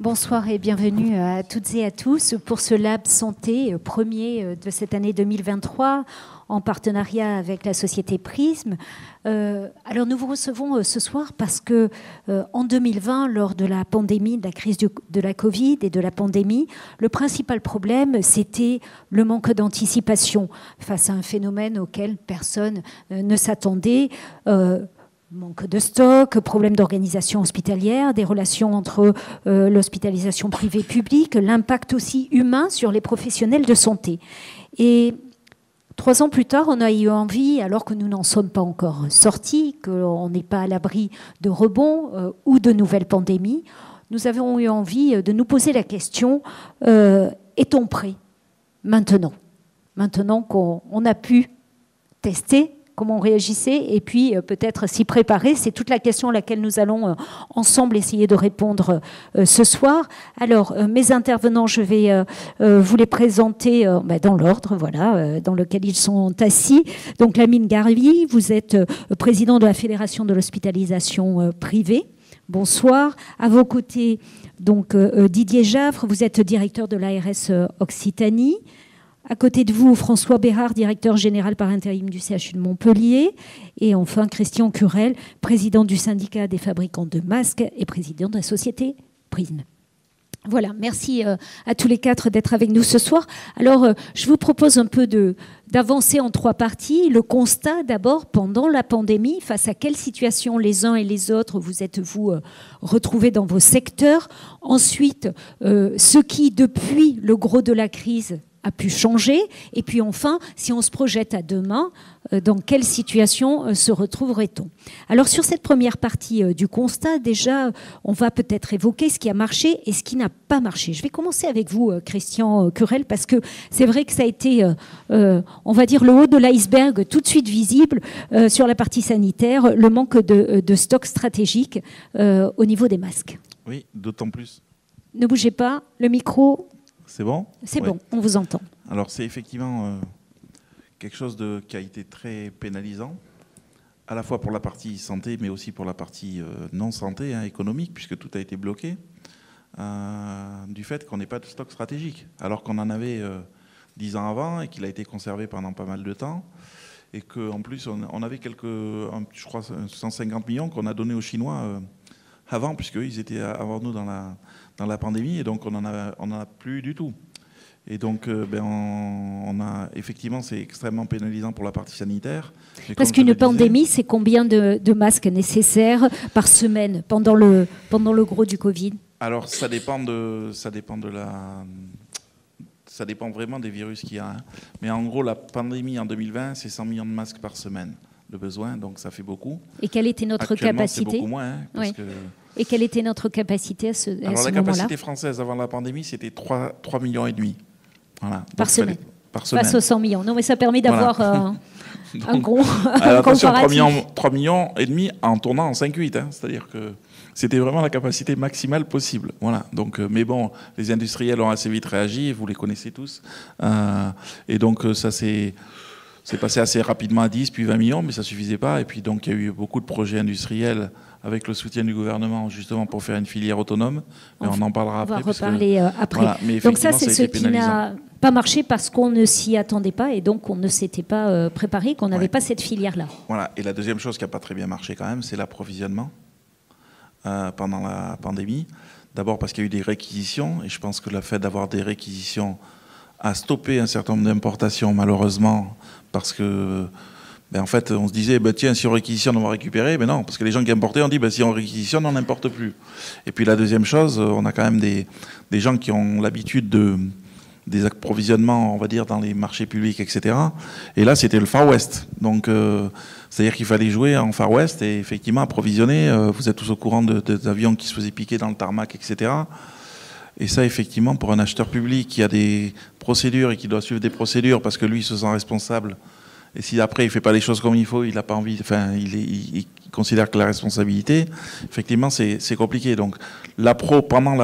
Bonsoir et bienvenue à toutes et à tous pour ce Lab Santé premier de cette année 2023 en partenariat avec la société Prism. Alors nous vous recevons ce soir parce que en 2020, lors de la pandémie, de la crise de la Covid et de la pandémie, le principal problème, c'était le manque d'anticipation face à un phénomène auquel personne ne s'attendait. Manque de stock, problème d'organisation hospitalière, des relations entre l'hospitalisation privée-publique, l'impact aussi humain sur les professionnels de santé. Et 3 ans plus tard, on a eu envie, alors que nous n'en sommes pas encore sortis, qu'on n'est pas à l'abri de rebonds ou de nouvelles pandémies, nous avons eu envie de nous poser la question, est-on prêt maintenant qu'on a pu tester comment on réagissait et puis peut-être s'y préparer. C'est toute la question à laquelle nous allons ensemble essayer de répondre ce soir. Alors, mes intervenants, je vais vous les présenter dans l'ordre, voilà, dans lequel ils sont assis. Donc, Lamine Gharbi, vous êtes président de la Fédération de l'hospitalisation privée. Bonsoir. À vos côtés, donc, Didier Jaffre, vous êtes directeur de l'ARS Occitanie. À côté de vous, François Bérard, directeur général par intérim du CHU de Montpellier. Et enfin, Christian Curel, président du syndicat des fabricants de masques et président de la société Prism. Voilà, merci à tous les 4 d'être avec nous ce soir. Alors, je vous propose un peu d'avancer en 3 parties. Le constat d'abord, pendant la pandémie, face à quelle situation les uns et les autres vous êtes-vous retrouvés dans vos secteurs. Ensuite, ce qui, depuis le gros de la crise, a pu changer. Et puis enfin, si on se projette à demain, dans quelle situation se retrouverait-on? Alors sur cette première partie du constat, déjà, on va peut-être évoquer ce qui a marché et ce qui n'a pas marché. Je vais commencer avec vous, Christian Curel, parce que c'est vrai que ça a été, on va dire, le haut de l'iceberg tout de suite visible sur la partie sanitaire, le manque de stock stratégique au niveau des masques. Oui, d'autant plus. Ne bougez pas, le micro... C'est bon? C'est bon, on vous entend. Alors c'est effectivement quelque chose qui a été très pénalisant, à la fois pour la partie santé, mais aussi pour la partie non santé, économique, puisque tout a été bloqué, du fait qu'on n'ait pas de stock stratégique, alors qu'on en avait 10 ans avant et qu'il a été conservé pendant pas mal de temps, et qu'en plus on avait je crois 150 millions qu'on a donné aux Chinois avant, puisqu'eux ils étaient avant nous dans la pandémie, et donc on en a plus du tout. Et donc, effectivement, c'est extrêmement pénalisant pour la partie sanitaire. Parce qu'une pandémie, c'est combien de masques nécessaires par semaine pendant le gros du Covid? Alors, ça dépend vraiment des virus qu'il y a. Mais en gros, la pandémie en 2020, c'est 100 millions de masques par semaine, le besoin, donc ça fait beaucoup. Et quelle était notre capacité? C'est beaucoup moins, parce que... Et quelle était notre capacité à ce moment-là? Alors la capacité française avant la pandémie, c'était 3,5 millions. Voilà. Par semaine. Par semaine. Face aux 100 millions. Non, mais ça permet d'avoir un gros attention, comparatif. 3,5 millions en tournant en 5,8. C'est-à-dire que c'était vraiment la capacité maximale possible. Voilà. Donc, mais bon, les industriels ont assez vite réagi, vous les connaissez tous. Et donc ça c'est passé assez rapidement à 10, puis 20 millions, mais ça ne suffisait pas. Et puis donc il y a eu beaucoup de projets industriels avec le soutien du gouvernement, justement pour faire une filière autonome. Mais on en parlera après. On va reparler après. Voilà, donc ça, c'est ce qui n'a pas marché parce qu'on ne s'y attendait pas et donc on ne s'était pas préparé, qu'on n'avait pas cette filière-là. Voilà. Et la deuxième chose qui n'a pas très bien marché quand même, c'est l'approvisionnement pendant la pandémie. D'abord parce qu'il y a eu des réquisitions, et je pense que le fait d'avoir des réquisitions a stoppé un certain nombre d'importations, malheureusement, parce que... en fait, on se disait, tiens, si on réquisitionne, on va récupérer. Mais non, parce que les gens qui importaient, on dit, si on réquisitionne, on n'importe plus. Et puis la deuxième chose, on a quand même des gens qui ont l'habitude des approvisionnements, on va dire, dans les marchés publics, etc. Et là, c'était le Far West. Donc, c'est-à-dire qu'il fallait jouer en Far West et effectivement approvisionner. Vous êtes tous au courant des avions qui se faisaient piquer dans le tarmac, etc. Et ça, effectivement, pour un acheteur public qui a des procédures et qui doit suivre des procédures parce que lui, il se sent responsable. Et si après il ne fait pas les choses comme il faut, il n'a pas envie, il considère que la responsabilité, effectivement, c'est compliqué. Donc l'appro pendant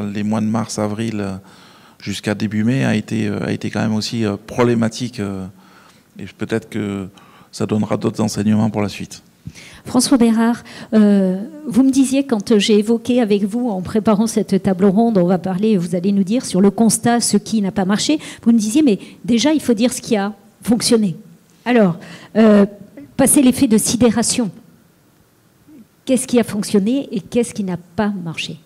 les mois de mars, avril, jusqu'à début mai, a été quand même aussi problématique. Et peut-être que ça donnera d'autres enseignements pour la suite. François Bérard, vous me disiez, quand j'ai évoqué avec vous, en préparant cette table ronde, on va parler, vous allez nous dire sur le constat, ce qui n'a pas marché, vous me disiez, mais déjà, il faut dire ce qui a fonctionné. Alors, passer l'effet de sidération, qu'est-ce qui a fonctionné et qu'est-ce qui n'a pas marché?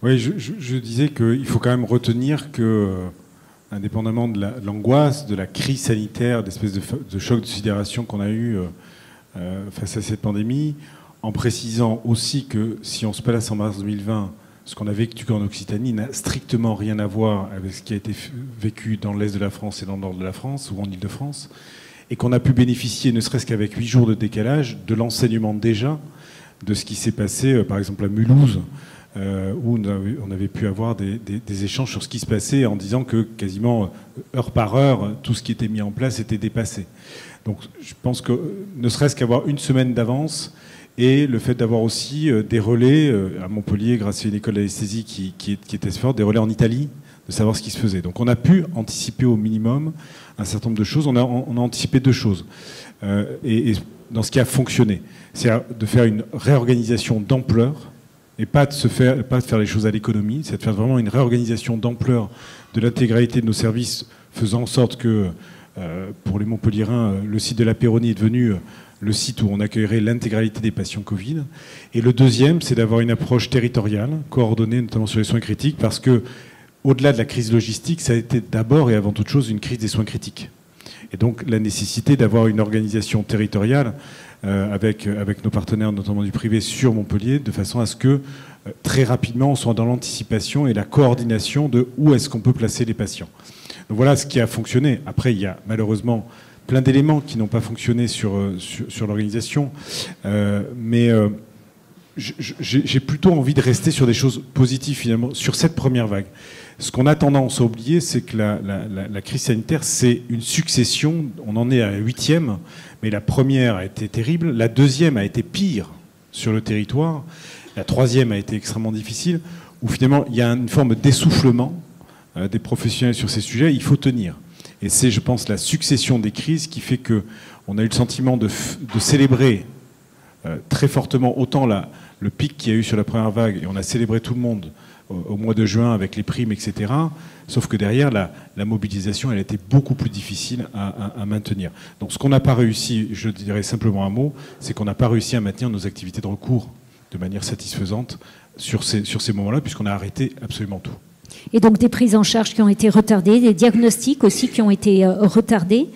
Oui, je disais qu'il faut quand même retenir que, indépendamment de l'angoisse, de la crise sanitaire, d'espèce de choc de sidération qu'on a eu face à cette pandémie, en précisant aussi que si on se place en mars 2020, ce qu'on a vécu en Occitanie n'a strictement rien à voir avec ce qui a été vécu dans l'est de la France et dans le nord de la France ou en Île-de-France, et qu'on a pu bénéficier, ne serait-ce qu'avec 8 jours de décalage, de l'enseignement déjà de ce qui s'est passé, par exemple à Mulhouse, où on avait pu avoir des échanges sur ce qui se passait en disant que quasiment heure par heure, tout ce qui était mis en place était dépassé. Donc je pense que ne serait-ce qu'avoir une semaine d'avance et le fait d'avoir aussi des relais à Montpellier, grâce à une école d'anesthésie qui était assez forte, des relais en Italie, de savoir ce qui se faisait. Donc on a pu anticiper au minimum un certain nombre de choses. On a anticipé 2 choses. Et dans ce qui a fonctionné, c'est de faire une réorganisation d'ampleur et pas de faire les choses à l'économie, c'est de faire vraiment une réorganisation d'ampleur de l'intégralité de nos services, faisant en sorte que, pour les Montpelliérains, le site de la Péronie est devenu le site où on accueillerait l'intégralité des patients Covid. Et le deuxième, c'est d'avoir une approche territoriale, coordonnée notamment sur les soins critiques, parce que, au-delà de la crise logistique, ça a été d'abord et avant toute chose une crise des soins critiques. Et donc la nécessité d'avoir une organisation territoriale avec nos partenaires, notamment du privé, sur Montpellier, de façon à ce que très rapidement on soit dans l'anticipation et la coordination de où est-ce qu'on peut placer les patients. Donc voilà ce qui a fonctionné. Après, il y a malheureusement plein d'éléments qui n'ont pas fonctionné sur l'organisation, mais j'ai plutôt envie de rester sur des choses positives finalement, sur cette première vague. Ce qu'on a tendance à oublier, c'est que la crise sanitaire, c'est une succession, on en est à la 8e, mais la première a été terrible, la deuxième a été pire sur le territoire, la troisième a été extrêmement difficile, où finalement il y a une forme d'essoufflement des professionnels sur ces sujets, il faut tenir. Et c'est, je pense, la succession des crises qui fait qu'on a eu le sentiment de célébrer très fortement autant le pic qu'il y a eu sur la première vague, et on a célébré tout le monde au mois de juin avec les primes, etc. Sauf que derrière, la mobilisation, elle a été beaucoup plus difficile à maintenir. Donc ce qu'on n'a pas réussi, je dirais simplement un mot, c'est qu'on n'a pas réussi à maintenir nos activités de recours de manière satisfaisante sur ces moments-là, puisqu'on a arrêté absolument tout. Et donc des prises en charge qui ont été retardées, des diagnostics aussi qui ont été retardés.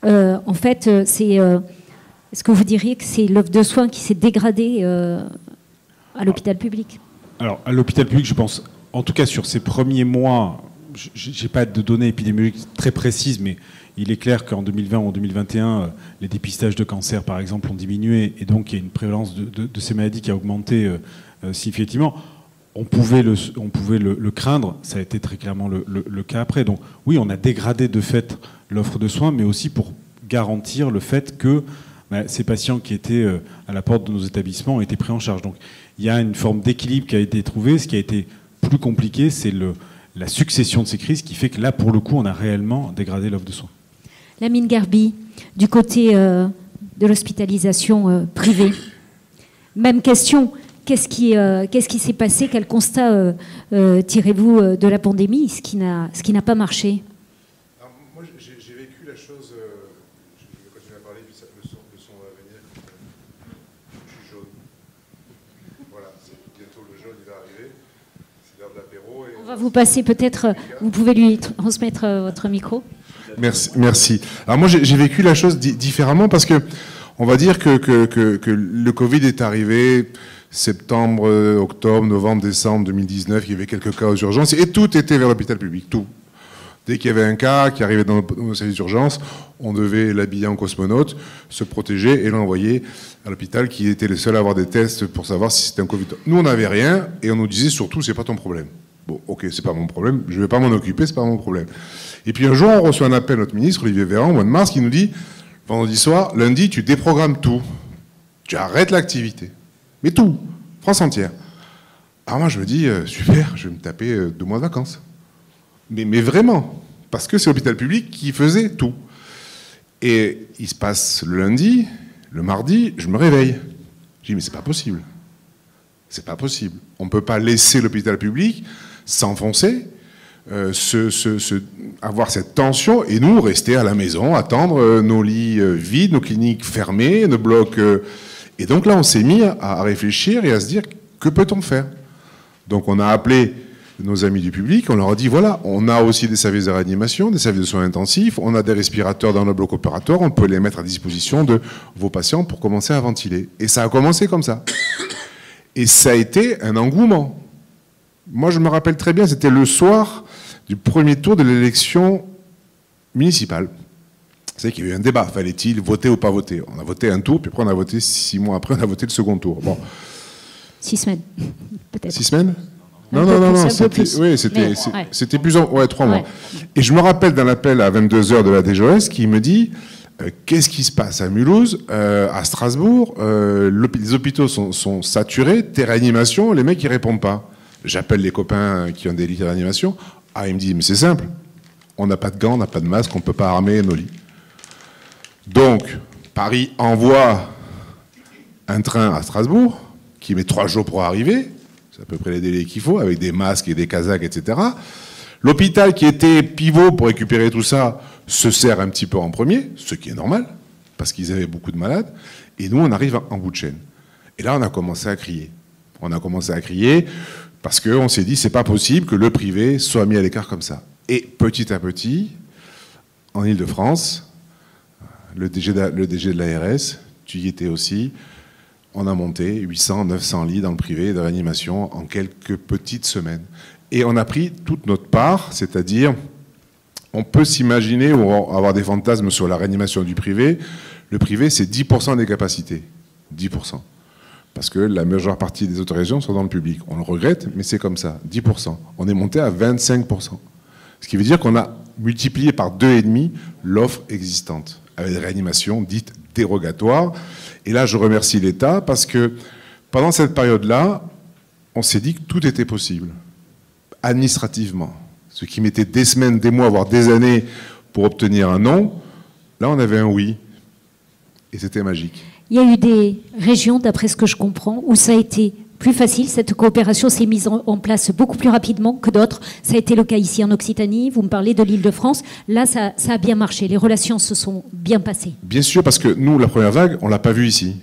En fait, est-ce que vous diriez que c'est l'offre de soins qui s'est dégradée à l'hôpital public? Alors, à l'hôpital public, je pense, en tout cas sur ces premiers mois, je n'ai pas de données épidémiologiques très précises, mais il est clair qu'en 2020 ou en 2021, les dépistages de cancer, par exemple, ont diminué, et donc il y a une prévalence de ces maladies qui a augmenté significativement. On pouvait le craindre, ça a été très clairement le cas après. Donc oui, on a dégradé de fait l'offre de soins, mais aussi pour garantir le fait que ces patients qui étaient à la porte de nos établissements ont été pris en charge. Donc il y a une forme d'équilibre qui a été trouvée. Ce qui a été plus compliqué, c'est la succession de ces crises qui fait que là, pour le coup, on a réellement dégradé l'offre de soins. Lamine Gharbi, du côté de l'hospitalisation privée, même question. Qu'est-ce qui s'est passé? Quel constat tirez-vous de la pandémie? Ce qui n'a pas marché? Alors, moi, j'ai vécu la chose. Je vais continuer à parler, puis le son va venir. Je suis jaune. Voilà, bientôt le jaune, il va arriver. C'est l'heure de l'apéro. On va vous passer peut-être. Vous pouvez lui transmettre votre micro. Merci. Alors moi, j'ai vécu la chose différemment parce que on va dire que le Covid est arrivé septembre, octobre, novembre, décembre 2019, il y avait quelques cas aux urgences, et tout était vers l'hôpital public, tout. Dès qu'il y avait un cas qui arrivait dans nos services d'urgence, on devait l'habiller en cosmonaute, se protéger et l'envoyer à l'hôpital qui était le seul à avoir des tests pour savoir si c'était un Covid. Nous, on n'avait rien, et on nous disait surtout, c'est pas ton problème. Bon, ok, c'est pas mon problème, je vais pas m'en occuper, c'est pas mon problème. Et puis un jour, on reçoit un appel de notre ministre, Olivier Véran, au mois de mars, qui nous dit, vendredi soir, lundi, tu déprogrammes tout. Tu arrêtes l'activité. Mais tout, France entière. Alors moi, je me dis, super, je vais me taper 2 mois de vacances. Mais vraiment, parce que c'est l'hôpital public qui faisait tout. Et il se passe le lundi, Le mardi, je me réveille. Je dis, mais c'est pas possible. C'est pas possible. On ne peut pas laisser l'hôpital public s'enfoncer, avoir cette tension, et nous, rester à la maison, attendre nos lits vides, nos cliniques fermées, nos blocs... Et donc là, on s'est mis à réfléchir et à se dire, que peut-on faire? Donc on a appelé nos amis du public, on leur a dit, voilà, on a aussi des services de réanimation, des services de soins intensifs, on a des respirateurs dans nos blocs opératoires, on peut les mettre à disposition de vos patients pour commencer à ventiler. Et ça a commencé comme ça. Et ça a été un engouement. Moi, je me rappelle très bien, c'était le soir du premier tour de l'élection municipale. Vous savez qu'il y a eu un débat, fallait-il voter ou pas voter? On a voté un tour, puis après on a voté 6 mois après, on a voté le second tour. Bon. 6 semaines, peut-être. 6 semaines? Non, c'était plus... Ouais, 3 mois. Ouais. Et je me rappelle d'un appel à 22h de la DGOS qui me dit qu'est-ce qui se passe à Mulhouse, à Strasbourg, les hôpitaux sont saturés, tes réanimations, les mecs ils répondent pas. J'appelle les copains qui ont des lits de réanimation. Ah, ils me disent, mais c'est simple, on n'a pas de gants, on n'a pas de masque, on ne peut pas armer nos lits. Donc, Paris envoie un train à Strasbourg qui met 3 jours pour arriver. C'est à peu près les délais qu'il faut, avec des masques et des casaques, etc. L'hôpital qui était pivot pour récupérer tout ça se sert un petit peu en premier, ce qui est normal, parce qu'ils avaient beaucoup de malades. Et nous, on arrive en bout de chaîne. Et là, on a commencé à crier. On a commencé à crier parce qu'on s'est dit, c'est pas possible que le privé soit mis à l'écart comme ça. Et petit à petit, en Ile-de-France, le DG de l'ARS, tu y étais aussi, on a monté 800, 900 lits dans le privé de réanimation en quelques petites semaines. Et on a pris toute notre part, c'est-à-dire, on peut s'imaginer ou avoir des fantasmes sur la réanimation du privé. Le privé, c'est 10% des capacités. 10%. Parce que la majeure partie des autorisations sont dans le public. On le regrette, mais c'est comme ça. 10%. On est monté à 25%. Ce qui veut dire qu'on a multiplié par 2,5 l'offre existante, avec des réanimations dites dérogatoires. Et là, je remercie l'État parce que pendant cette période-là, on s'est dit que tout était possible, administrativement. Ce qui mettait des semaines, des mois, voire des années pour obtenir un non, là, on avait un oui. Et c'était magique. Il y a eu des régions, d'après ce que je comprends, où ça a été plus facile. Cette coopération s'est mise en place beaucoup plus rapidement que d'autres. Ça a été le cas ici en Occitanie. Vous me parlez de l'Île-de-France. Là, ça a bien marché. Les relations se sont bien passées. Bien sûr, parce que nous, la première vague, on ne l'a pas vue ici.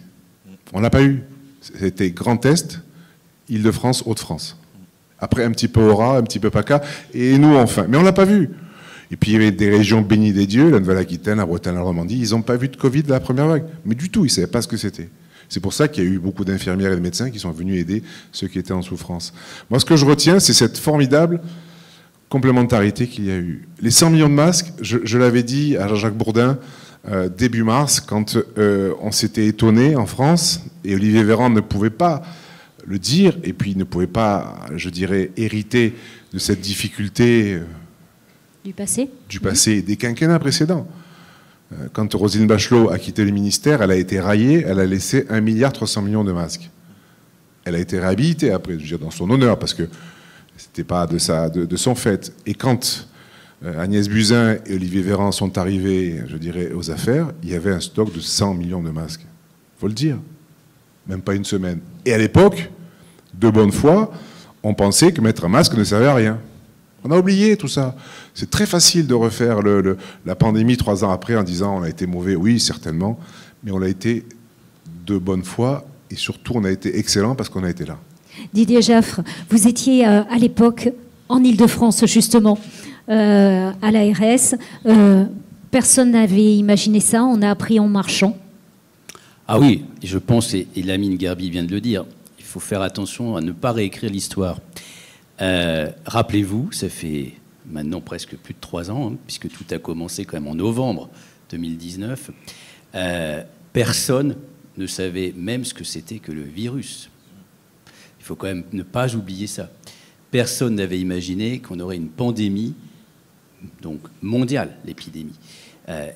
On ne l'a pas eu. C'était Grand Est, Île-de-France, Hauts-de-France. Après, un petit peu Aura, un petit peu PACA, et nous, enfin. Mais on ne l'a pas vu. Et puis, il y avait des régions bénies des dieux, la Nouvelle-Aquitaine, la Bretagne, la Normandie. Ils n'ont pas vu de Covid de la première vague. Mais du tout, ils ne savaient pas ce que c'était. C'est pour ça qu'il y a eu beaucoup d'infirmières et de médecins qui sont venus aider ceux qui étaient en souffrance. Moi, ce que je retiens, c'est cette formidable complémentarité qu'il y a eu. Les 100 millions de masques, je l'avais dit à Jean-Jacques Bourdin début mars, quand on s'était étonné en France, et Olivier Véran ne pouvait pas le dire, et puis ne pouvait pas, je dirais, hériter de cette difficulté du passé des quinquennats précédents. Quand Roselyne Bachelot a quitté le ministère, elle a été raillée, elle a laissé 1,3 milliard de masques. Elle a été réhabilitée après, je veux dire, dans son honneur, parce que c'était pas de son fait. Et quand Agnès Buzyn et Olivier Véran sont arrivés, je dirais, aux affaires, il y avait un stock de 100 millions de masques. Il faut le dire. Même pas une semaine. Et à l'époque, de bonne foi, on pensait que mettre un masque ne servait à rien. On a oublié tout ça. C'est très facile de refaire la pandémie 3 ans après en disant on a été mauvais. Oui, certainement, mais on a été de bonne foi et surtout on a été excellent parce qu'on a été là. Didier Jaffre, vous étiez à l'époque en Île-de-France justement, à l'ARS. Personne n'avait imaginé ça, on a appris en marchant. Ah oui, je pense, et Lamine Gerbi vient de le dire, il faut faire attention à ne pas réécrire l'histoire. Rappelez-vous, ça fait maintenant presque plus de 3 ans, puisque tout a commencé quand même en novembre 2019. Personne ne savait même ce que c'était que le virus. Il faut quand même ne pas oublier ça. Personne n'avait imaginé qu'on aurait une pandémie, donc mondiale, l'épidémie.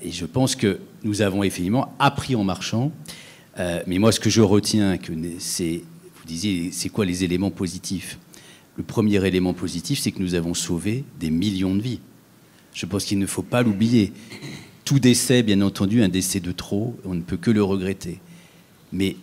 Et je pense que nous avons effectivement appris en marchant. Mais moi, ce que je retiens, c'est, vous disiez, c'est quoi les éléments positifs ? Le premier élément positif, c'est que nous avons sauvé des millions de vies. Je pense qu'il ne faut pas l'oublier. tout décès, bien entendu, un décès de trop, on ne peut que le regretter. Mais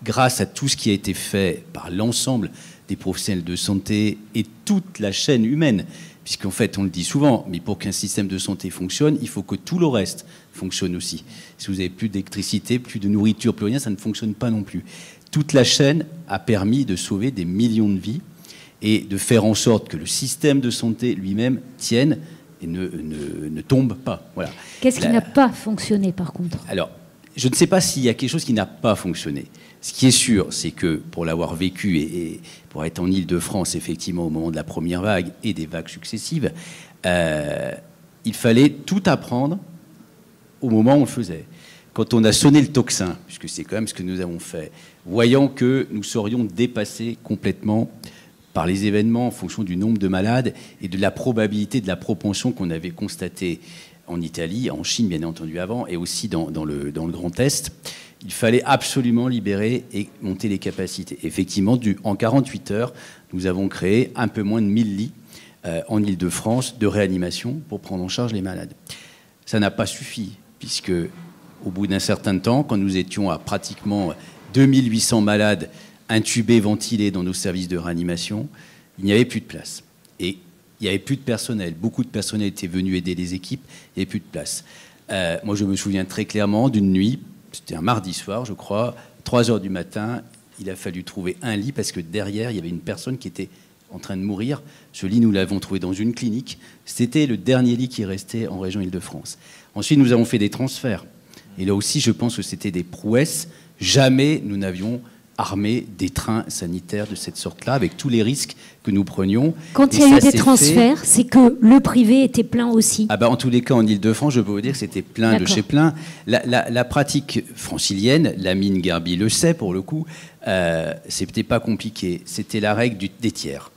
grâce à tout ce qui a été fait par l'ensemble des professionnels de santé et toute la chaîne humaine, puisqu'en fait, on le dit souvent, mais pour qu'un système de santé fonctionne, il faut que tout le reste fonctionne aussi. Si vous n'avez plus d'électricité, plus de nourriture, plus rien, ça ne fonctionne pas non plus. Toute la chaîne a permis de sauver des millions de vies et de faire en sorte que le système de santé lui-même tienne et ne tombe pas. Voilà. Qu'est-ce qui n'a pas fonctionné, par contre? Alors, je ne sais pas s'il y a quelque chose qui n'a pas fonctionné. Ce qui est sûr, c'est que pour l'avoir vécu et pour être en Île-de-France, effectivement, au moment de la première vague et des vagues successives, il fallait tout apprendre au moment où on le faisait. Quand on a sonné le tocsin, puisque c'est quand même ce que nous avons fait, voyant que nous serions dépassés complètement par les événements en fonction du nombre de malades et de la probabilité, de la propension qu'on avait constatée en Italie, en Chine bien entendu avant, et aussi dans le Grand Est, il fallait absolument libérer et monter les capacités. Effectivement, en 48 heures, nous avons créé un peu moins de 1000 lits en Île-de-France de réanimation pour prendre en charge les malades. Ça n'a pas suffi, puisque au bout d'un certain temps, quand nous étions à pratiquement 2800 malades intubés, ventilés dans nos services de réanimation, il n'y avait plus de place. Et il n'y avait plus de personnel. Beaucoup de personnel étaient venus aider les équipes, il n'y avait plus de place. Moi, je me souviens très clairement d'une nuit, c'était un mardi soir, je crois, 3 heures du matin, il a fallu trouver un lit parce que derrière, il y avait une personne qui était en train de mourir. Ce lit, nous l'avons trouvé dans une clinique. C'était le dernier lit qui restait en région Île-de-France. Ensuite, nous avons fait des transferts. Et là aussi, je pense que c'était des prouesses. Jamais nous n'avions armé des trains sanitaires de cette sorte-là, avec tous les risques que nous prenions. Quand il y a eu des transferts, c'est que le privé était plein aussi. En tous les cas, en Île-de-France, je peux vous dire que c'était plein de chez plein. La pratique francilienne, Lamine Garbi le sait pour le coup, c'était pas compliqué. C'était la règle des tiers.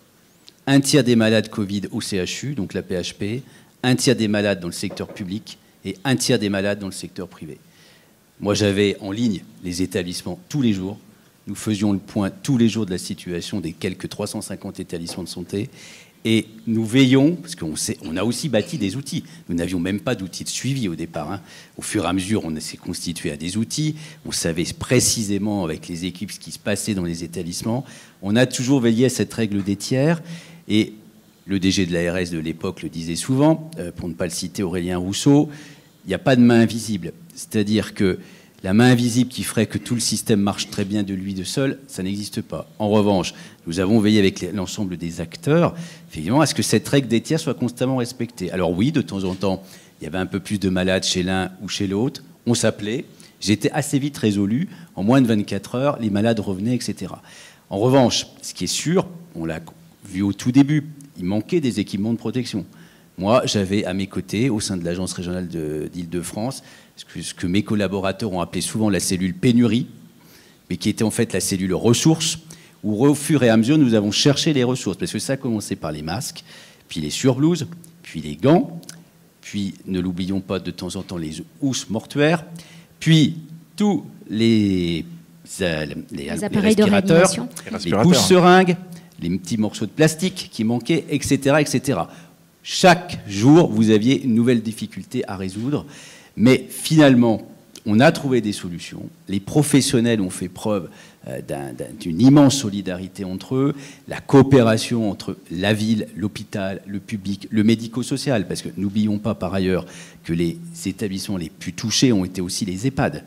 Un tiers des malades Covid au CHU, donc la PHP, un tiers des malades dans le secteur public et un tiers des malades dans le secteur privé. Moi, j'avais en ligne les établissements tous les jours. Nous faisions le point tous les jours de la situation des quelques 350 établissements de santé. Et nous veillons, parce qu'on a aussi bâti des outils. Nous n'avions même pas d'outils de suivi au départ. Au fur et à mesure, on s'est constitué à des outils. On savait précisément avec les équipes ce qui se passait dans les établissements. On a toujours veillé à cette règle des tiers. Et le DG de l'ARS de l'époque le disait souvent, pour ne pas le citer, Aurélien Rousseau, il n'y a pas de main invisible. C'est-à-dire que la main invisible qui ferait que tout le système marche très bien de lui de seul, ça n'existe pas. En revanche, nous avons veillé avec l'ensemble des acteurs, effectivement, à ce que cette règle des tiers soit constamment respectée. Alors oui, de temps en temps, il y avait un peu plus de malades chez l'un ou chez l'autre. On s'appelait. J'étais assez vite résolu. En moins de 24 heures, les malades revenaient, etc. En revanche, ce qui est sûr, on l'a vu au tout début, il manquait des équipements de protection. Moi, j'avais à mes côtés, au sein de l'agence régionale d'Île-de-France, ce que mes collaborateurs ont appelé souvent la cellule pénurie, mais qui était en fait la cellule ressources, où au fur et à mesure, nous avons cherché les ressources. Parce que ça a commencé par les masques, puis les surblouses, puis les gants, puis, ne l'oublions pas, de temps en temps, les housses mortuaires, puis tous les appareils de réanimation, les pousse-seringues, les petits morceaux de plastique qui manquaient, etc., etc. Chaque jour, vous aviez une nouvelle difficulté à résoudre. Mais finalement, on a trouvé des solutions. Les professionnels ont fait preuve d'une immense solidarité entre eux, la coopération entre la ville, l'hôpital, le public, le médico-social, parce que n'oublions pas par ailleurs que les établissements les plus touchés ont été aussi les EHPAD.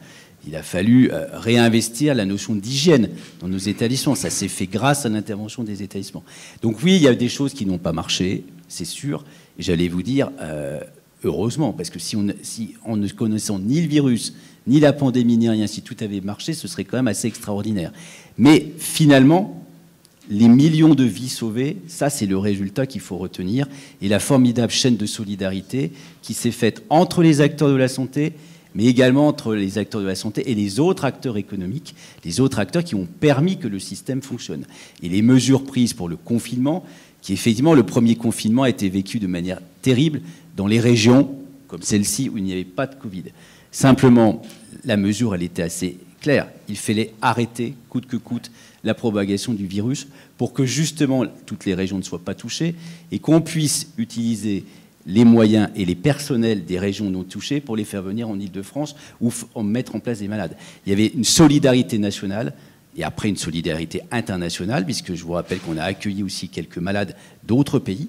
Il a fallu réinvestir la notion d'hygiène dans nos établissements. Ça s'est fait grâce à l'intervention des établissements. Donc oui, il y a des choses qui n'ont pas marché, c'est sûr. Et j'allais vous dire, heureusement, parce que si en ne connaissant ni le virus, ni la pandémie, ni rien, si tout avait marché, ce serait quand même assez extraordinaire. Mais finalement, les millions de vies sauvées, ça c'est le résultat qu'il faut retenir. Et la formidable chaîne de solidarité qui s'est faite entre les acteurs de la santé, mais également entre les acteurs de la santé et les autres acteurs économiques, les autres acteurs qui ont permis que le système fonctionne. Et les mesures prises pour le confinement, qui effectivement, le premier confinement a été vécu de manière terrible dans les régions comme celle-ci où il n'y avait pas de Covid. Simplement, la mesure, elle était assez claire. Il fallait arrêter, coûte que coûte, la propagation du virus pour que justement toutes les régions ne soient pas touchées et qu'on puisse utiliser les moyens et les personnels des régions non touchées pour les faire venir en Île-de-France ou mettre en place des malades. Il y avait une solidarité nationale et après une solidarité internationale, puisque je vous rappelle qu'on a accueilli aussi quelques malades d'autres pays.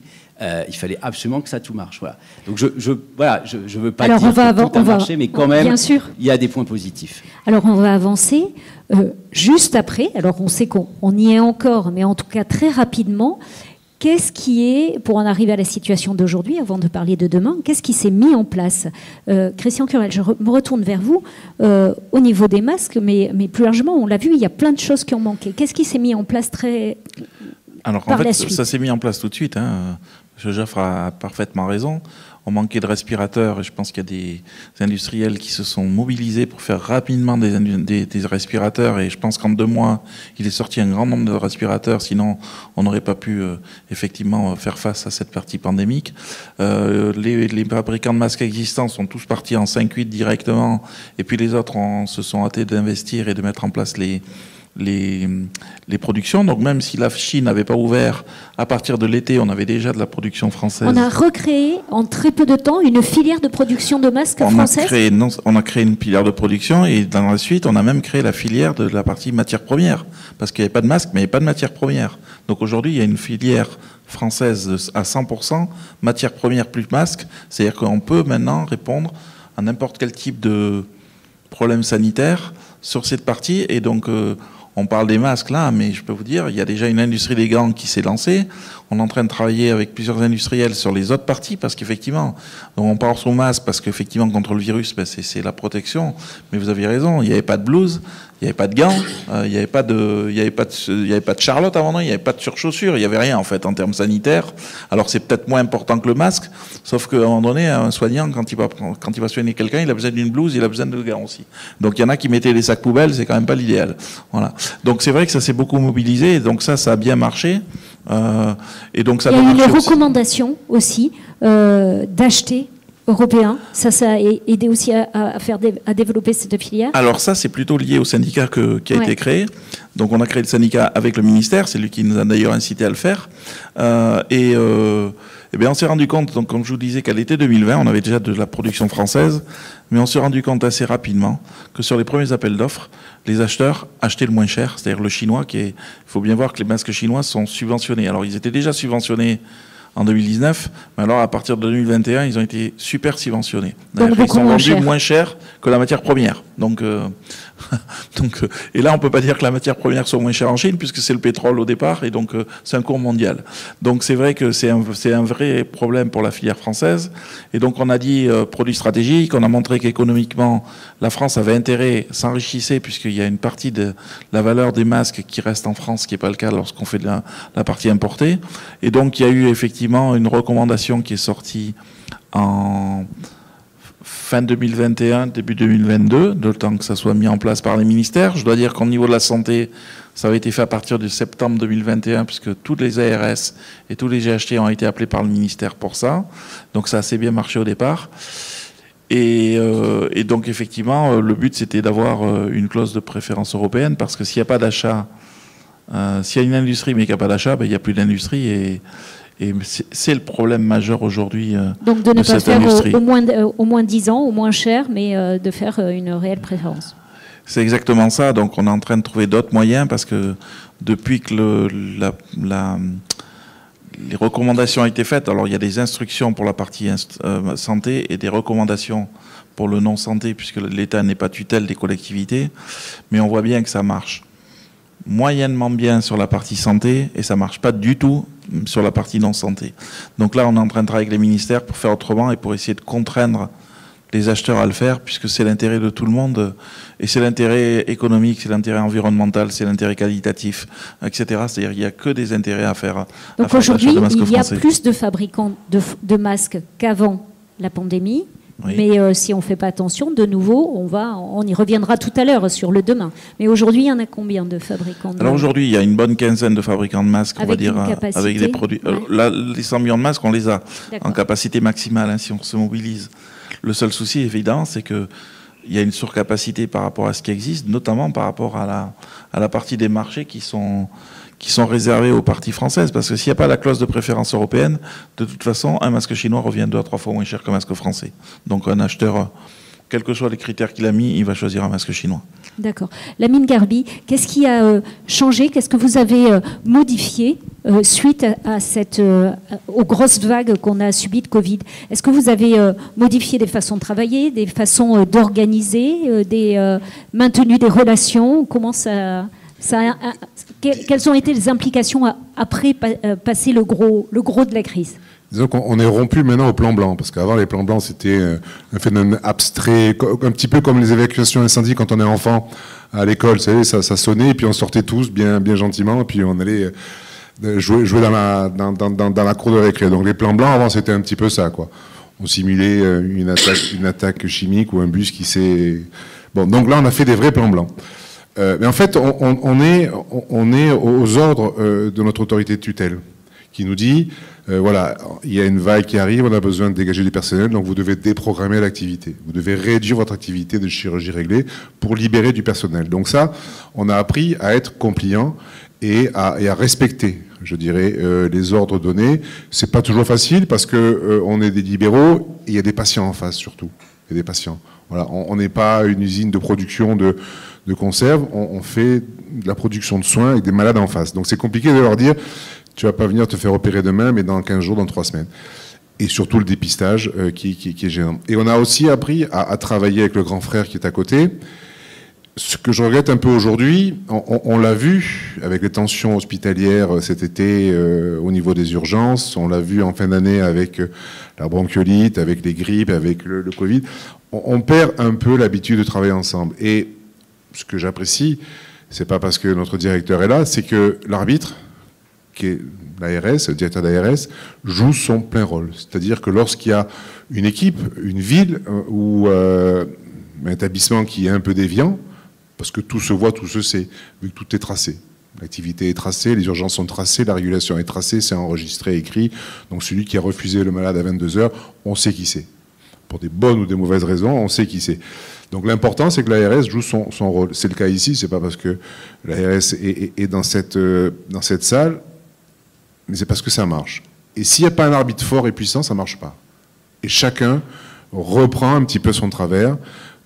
Il fallait absolument que ça tout marche. Voilà. Donc je veux pas dire que tout a marché, mais quand même, il y a des points positifs. Alors on va avancer juste après. Alors on sait qu'on y est encore, mais en tout cas très rapidement. Qu'est-ce qui est, pour en arriver à la situation d'aujourd'hui, avant de parler de demain, qu'est-ce qui s'est mis en place? Christian Curel, je me retourne vers vous. Au niveau des masques, mais plus largement, on l'a vu, il y a plein de choses qui ont manqué. Qu'est-ce qui s'est mis en place Alors, en fait, ça s'est mis en place tout de suite. M. Jaffre a parfaitement raison. On manquait de respirateurs et je pense qu'il y a des industriels qui se sont mobilisés pour faire rapidement des respirateurs et je pense qu'en 2 mois, il est sorti un grand nombre de respirateurs, sinon on n'aurait pas pu effectivement faire face à cette partie pandémique. Les fabricants de masques existants sont tous partis en 5-8 directement et puis les autres se sont hâtés d'investir et de mettre en place les productions. Donc même si la Chine n'avait pas ouvert, à partir de l'été, on avait déjà de la production française. On a recréé en très peu de temps une filière de production de masques française. On a créé une filière de production et dans la suite, on a même créé la filière de la partie matière première. Parce qu'il n'y avait pas de masques, mais il n'y avait pas de matière première. Donc aujourd'hui, il y a une filière française à 100%, matière première plus masque. C'est-à-dire qu'on peut maintenant répondre à n'importe quel type de problème sanitaire sur cette partie. Et donc, on parle des masques là, mais je peux vous dire, il y a déjà une industrie des gants qui s'est lancée. On est en train de travailler avec plusieurs industriels sur les autres parties, parce qu'effectivement, on pense aux masques, parce qu'effectivement, contre le virus, c'est la protection. Mais vous aviez raison, il n'y avait pas de blouse, il n'y avait pas de gants, il n'y avait pas de Charlotte avant, il n'y avait pas de surchaussures, il n'y avait rien en fait en termes sanitaires. Alors c'est peut-être moins important que le masque, sauf qu'à un moment donné, un soignant, quand il va soigner quelqu'un, il a besoin d'une blouse, il a besoin de gants aussi. Donc il y en a qui mettaient les sacs poubelles, c'est quand même pas l'idéal. Voilà. Donc c'est vrai que ça s'est beaucoup mobilisé, et donc ça a bien marché. Et donc ça il y a eu une recommandation aussi d'acheter européen. Ça a aidé aussi à développer cette filière. Alors ça, c'est plutôt lié au syndicat qui a été créé. Donc on a créé le syndicat avec le ministère, c'est lui qui nous a d'ailleurs incité à le faire. Et bien on s'est rendu compte, donc comme je vous disais, qu'à l'été 2020, on avait déjà de la production française, mais on s'est rendu compte assez rapidement que sur les premiers appels d'offres, les acheteurs achetaient le moins cher, c'est-à-dire le chinois, il faut bien voir que les masques chinois sont subventionnés. Alors ils étaient déjà subventionnés en 2019, mais alors à partir de 2021, ils ont été super subventionnés. Ils sont vendus moins cher que la matière première. Et là, on peut pas dire que la matière première soit moins chère en Chine, puisque c'est le pétrole au départ, et donc c'est un cours mondial. Donc c'est vrai que c'est un vrai problème pour la filière française. Et donc on a dit produit stratégique, on a montré qu'économiquement, la France avait intérêt, s'enrichissait, puisqu'il y a une partie de la valeur des masques qui reste en France, ce qui n'est pas le cas lorsqu'on fait de la partie importée. Et donc il y a eu effectivement une recommandation qui est sortie en fin 2021, début 2022, de temps que ça soit mis en place par les ministères. Je dois dire qu'au niveau de la santé, ça avait été fait à partir de septembre 2021, puisque toutes les ARS et tous les GHT ont été appelés par le ministère pour ça. Donc ça a assez bien marché au départ. Et donc effectivement, le but c'était d'avoir une clause de préférence européenne, parce que s'il n'y a pas d'achat, s'il y a une industrie mais qu'il n'y a pas d'achat, il n'y a plus d'industrie. Et c'est le problème majeur aujourd'hui. Donc de ne pas faire au moins 10 ans, au moins cher, mais de faire une réelle préférence. C'est exactement ça. Donc on est en train de trouver d'autres moyens, parce que depuis que les recommandations ont été faites, alors il y a des instructions pour la partie santé et des recommandations pour le non-santé, puisque l'État n'est pas tutelle des collectivités, mais on voit bien que ça marche moyennement bien sur la partie santé et ça marche pas du tout sur la partie non-santé. Donc là, on est en train de travailler avec les ministères pour faire autrement et pour essayer de contraindre les acheteurs à le faire, puisque c'est l'intérêt de tout le monde, et c'est l'intérêt économique, c'est l'intérêt environnemental, c'est l'intérêt qualitatif, etc. C'est-à-dire qu'il n'y a que des intérêts à faire. Donc aujourd'hui, il y a plus de fabricants de masques qu'avant la pandémie. Oui. Mais si on ne fait pas attention, de nouveau, on y reviendra tout à l'heure sur le demain. Mais aujourd'hui, il y en a combien de fabricants Alors aujourd'hui, il y a une bonne quinzaine de fabricants de masques, on va dire, avec des produits. Ouais. Là, les 100 millions de masques, on les a en capacité maximale, si on se mobilise. Le seul souci, évidemment, c'est qu'il y a une surcapacité par rapport à ce qui existe, notamment par rapport à la partie des marchés qui sont qui sont réservés aux parties françaises. Parce que s'il n'y a pas la clause de préférence européenne, de toute façon, un masque chinois revient 2 à 3 fois moins cher qu'un masque français. Donc un acheteur, quels que soient les critères qu'il a mis, il va choisir un masque chinois. D'accord. Lamine Gharbi, qu'est-ce qui a changé? Qu'est-ce que vous avez modifié suite à aux grosses vagues qu'on a subies de Covid? Est-ce que vous avez modifié des façons de travailler, des façons d'organiser, maintenu des relations? Comment quelles ont été les implications après passer le gros de la crise? Disons qu'on est rompu maintenant au plan blanc, parce qu'avant les plans blancs c'était un phénomène abstrait, un petit peu comme les évacuations incendie quand on est enfant à l'école, vous savez, ça sonnait et puis on sortait tous bien gentiment et puis on allait jouer dans la cour de récré. Donc les plans blancs avant c'était un petit peu ça, quoi. On simulait une attaque chimique ou un bus qui s'est... Bon, donc là on a fait des vrais plans blancs. Mais en fait on est aux ordres de notre autorité de tutelle, qui nous dit, voilà, il y a une vague qui arrive, on a besoin de dégager du personnel, donc vous devez déprogrammer l'activité. Vous devez réduire votre activité de chirurgie réglée pour libérer du personnel. Donc ça, on a appris à être compliant et à respecter, je dirais, les ordres donnés. C'est pas toujours facile parce que on est des libéraux et il y a des patients en face surtout. Il y a des patients. Voilà, on n'est pas une usine de production de conserves, on fait de la production de soins avec des malades en face. Donc c'est compliqué de leur dire... Tu vas pas venir te faire opérer demain, mais dans 15 jours, dans 3 semaines. Et surtout le dépistage qui est gênant. Et on a aussi appris à travailler avec le grand frère qui est à côté. Ce que je regrette un peu aujourd'hui, on l'a vu avec les tensions hospitalières cet été au niveau des urgences, on l'a vu en fin d'année avec la bronchiolite, avec les grippes, avec le Covid. On perd un peu l'habitude de travailler ensemble. Et ce que j'apprécie, c'est pas parce que notre directeur est là, c'est que l'arbitre, qui est l'ARS, le directeur d'ARS, joue son plein rôle. C'est-à-dire que lorsqu'il y a une équipe, une ville ou un établissement qui est un peu déviant, parce que tout se voit, tout se sait, vu que tout est tracé. L'activité est tracée, les urgences sont tracées, la régulation est tracée, c'est enregistré, écrit. Donc celui qui a refusé le malade à 22h, on sait qui c'est. Pour des bonnes ou des mauvaises raisons, on sait qui c'est. Donc l'important, c'est que l'ARS joue son rôle. C'est le cas ici, c'est pas parce que l'ARS est dans cette salle, mais c'est parce que ça marche. Et s'il n'y a pas un arbitre fort et puissant, ça ne marche pas. Et chacun reprend un petit peu son travers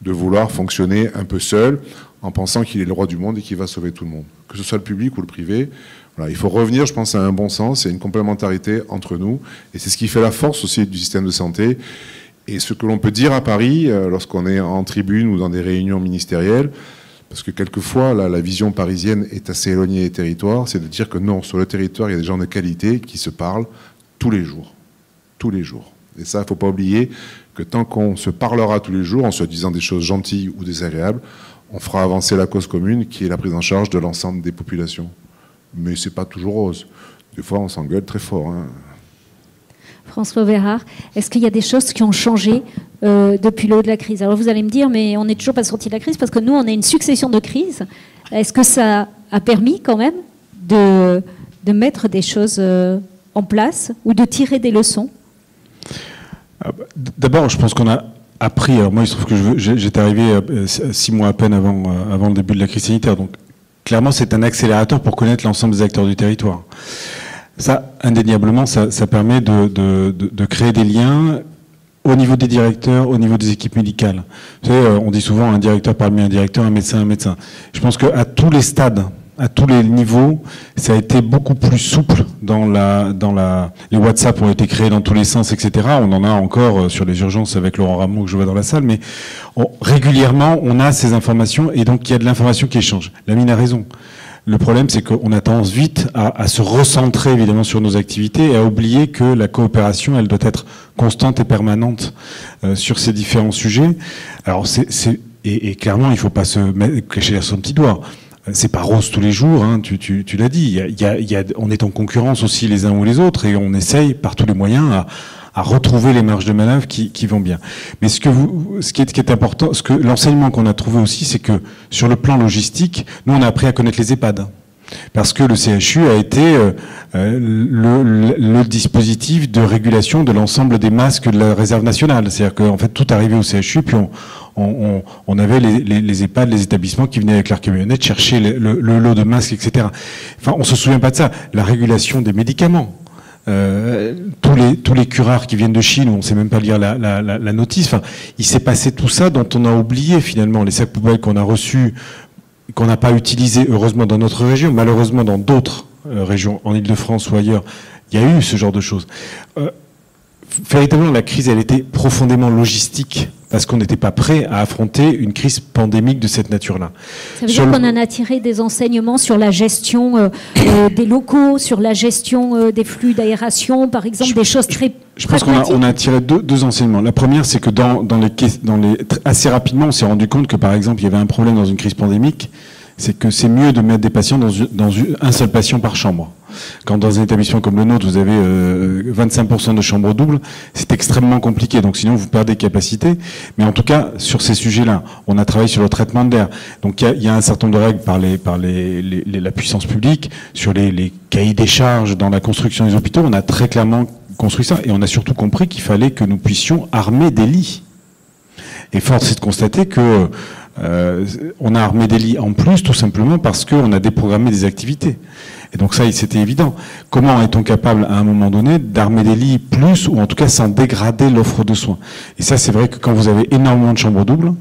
de vouloir fonctionner un peu seul en pensant qu'il est le roi du monde et qu'il va sauver tout le monde. Que ce soit le public ou le privé, voilà, il faut revenir, je pense, à un bon sens et une complémentarité entre nous. Et c'est ce qui fait la force aussi du système de santé. Et ce que l'on peut dire à Paris, lorsqu'on est en tribune ou dans des réunions ministérielles, parce que quelquefois, la vision parisienne est assez éloignée des territoires, c'est de dire que non, sur le territoire, il y a des gens de qualité qui se parlent tous les jours. Tous les jours. Et ça, il ne faut pas oublier que tant qu'on se parlera tous les jours, en se disant des choses gentilles ou désagréables, on fera avancer la cause commune, qui est la prise en charge de l'ensemble des populations. Mais ce n'est pas toujours rose. Des fois, on s'engueule très fort. François Bérard, est-ce qu'il y a des choses qui ont changé depuis le haut de la crise? Alors vous allez me dire, mais on n'est toujours pas sorti de la crise parce que nous, on a une succession de crises. Est-ce que ça a permis quand même de mettre des choses en place ou de tirer des leçons? D'abord, je pense qu'on a appris. Alors moi, il se trouve que j'étais arrivé 6 mois à peine avant le début de la crise sanitaire. Donc clairement, c'est un accélérateur pour connaître l'ensemble des acteurs du territoire. Ça, indéniablement, ça permet de créer des liens au niveau des directeurs, au niveau des équipes médicales. Vous savez, on dit souvent un directeur parmi un directeur, un médecin. Je pense qu'à tous les stades, à tous les niveaux, ça a été beaucoup plus souple les WhatsApp ont été créés dans tous les sens, etc. On en a encore sur les urgences avec Laurent Rameau que je vois dans la salle, mais régulièrement, on a ces informations et donc il y a de l'information qui échange. Lamine a raison. Le problème, c'est qu'on a tendance vite à se recentrer évidemment sur nos activités et à oublier que la coopération, elle doit être constante et permanente sur ces différents sujets. Alors, et clairement, il ne faut pas se cacher derrière son petit doigt. C'est pas rose tous les jours, hein, tu l'as dit. On est en concurrence aussi les uns ou les autres et on essaye par tous les moyens à retrouver les marges de manœuvre qui vont bien. Mais ce qui est important, l'enseignement qu'on a trouvé aussi, c'est que sur le plan logistique, nous on a appris à connaître les EHPAD. Parce que le CHU a été le dispositif de régulation de l'ensemble des masques de la réserve nationale. C'est-à-dire qu'en fait tout arrivait au CHU, puis on avait les EHPAD, les établissements qui venaient avec leur camionnette chercher le lot de masques, etc. Enfin, on se souvient pas de ça. La régulation des médicaments. Tous les cureurs qui viennent de Chine, où on ne sait même pas lire la notice. Enfin, il s'est passé tout ça dont on a oublié finalement. Les sacs poubelles qu'on a reçus, qu'on n'a pas utilisés, heureusement dans notre région, malheureusement dans d'autres régions, en Île-de-France ou ailleurs, il y a eu ce genre de choses. Véritablement, la crise, elle était profondément logistique, parce qu'on n'était pas prêt à affronter une crise pandémique de cette nature-là. Ça veut dire qu'on en a tiré des enseignements sur la gestion des locaux, sur la gestion des flux d'aération, par exemple, des choses très Je pense qu'on a tiré deux enseignements. La première, c'est que assez rapidement, on s'est rendu compte que, par exemple, il y avait un problème dans une crise pandémique, c'est que c'est mieux de mettre des patients dans un seul patient par chambre. Quand dans un établissement comme le nôtre, vous avez 25% de chambres doubles, c'est extrêmement compliqué. Donc sinon, vous perdez capacité. Mais en tout cas, sur ces sujets-là, on a travaillé sur le traitement de l'air. Donc il y a un certain nombre de règles par la puissance publique, sur les cahiers des charges dans la construction des hôpitaux. On a très clairement construit ça. Et on a surtout compris qu'il fallait que nous puissions armer des lits. Et force est de constater que on a armé des lits en plus, tout simplement parce qu'on a déprogrammé des activités. Et donc ça, c'était évident. Comment est-on capable, à un moment donné, d'armer des lits plus, ou en tout cas sans dégrader l'offre de soins? Et ça, c'est vrai que quand vous avez énormément de chambres doubles,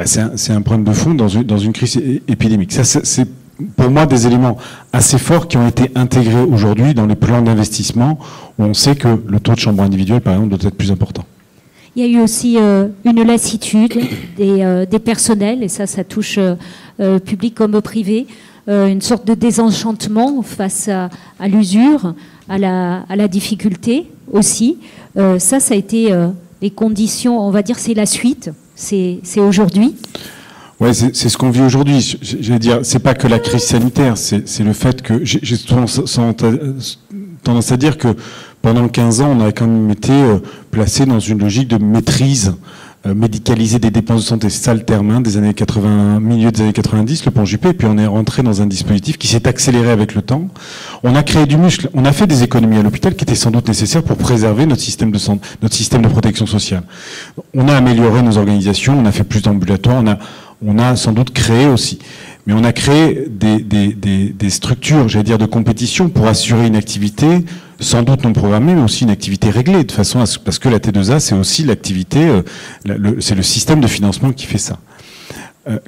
c'est un problème de fond dans une crise épidémique. Ça, c'est pour moi des éléments assez forts qui ont été intégrés aujourd'hui dans les plans d'investissement, où on sait que le taux de chambres individuelles, par exemple, doit être plus important. Il y a eu aussi une lassitude des personnels, et ça touche public comme privé, une sorte de désenchantement face à l'usure, à la difficulté aussi. Ça a été les conditions, on va dire, c'est la suite, c'est aujourd'hui. Ouais, c'est ce qu'on vit aujourd'hui. Je veux dire, c'est pas que la crise sanitaire, c'est le fait que j'ai tendance à dire que pendant 15 ans, on a quand même été placé dans une logique de maîtrise médicalisée des dépenses de santé. C'est ça le terme, des années 80, milieu des années 90, le plan Juppé, et puis on est rentré dans un dispositif qui s'est accéléré avec le temps. On a créé du muscle, on a fait des économies à l'hôpital qui étaient sans doute nécessaires pour préserver notre système de santé, notre système de protection sociale. On a amélioré nos organisations, on a fait plus d'ambulatoires, on a sans doute créé aussi. Mais on a créé des structures, j'allais dire, de compétition pour assurer une activité sans doute non programmée, mais aussi une activité réglée, de façon parce que la T2A, c'est aussi l'activité, c'est le système de financement qui fait ça.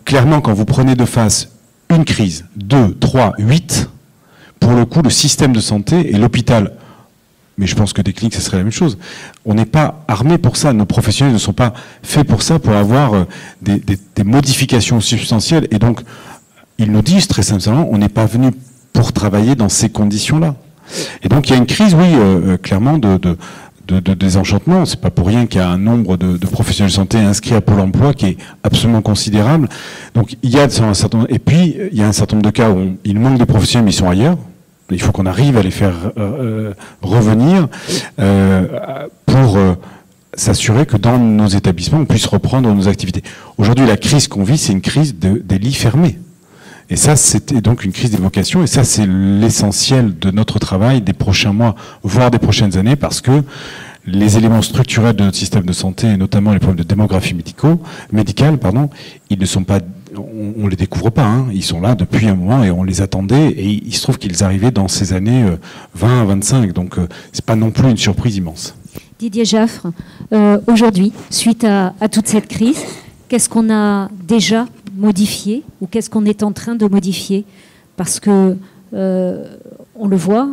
Clairement, quand vous prenez de face une crise, 2, 3, 8, pour le coup, le système de santé et l'hôpital, mais je pense que des cliniques, ce serait la même chose. On n'est pas armé pour ça. Nos professionnels ne sont pas faits pour ça, pour avoir des modifications substantielles. Et donc, ils nous disent très sincèrement, on n'est pas venu pour travailler dans ces conditions-là. Et donc, il y a une crise, oui, clairement, de désenchantement. C'est pas pour rien qu'il y a un nombre de professionnels de santé inscrits à Pôle emploi qui est absolument considérable. Donc, il y a un certain, et puis, il y a un certain nombre de cas où il manque de professionnels, mais ils sont ailleurs. Il faut qu'on arrive à les faire revenir pour s'assurer que dans nos établissements, on puisse reprendre nos activités. Aujourd'hui, la crise qu'on vit, c'est une crise des lits fermés. Et ça, c'était donc une crise des vocations. Et ça, c'est l'essentiel de notre travail des prochains mois, voire des prochaines années, parce que les éléments structurels de notre système de santé, et notamment les problèmes de démographie médicale, ils ne sont pas... On les découvre pas, hein. Ils sont là depuis un moment et on les attendait, et il se trouve qu'ils arrivaient dans ces années 20 à 25, donc c'est pas non plus une surprise immense. Didier Jaffre, aujourd'hui, suite à toute cette crise, qu'est-ce qu'on a déjà modifié ou qu'est-ce qu'on est en train de modifier? Parce que on le voit,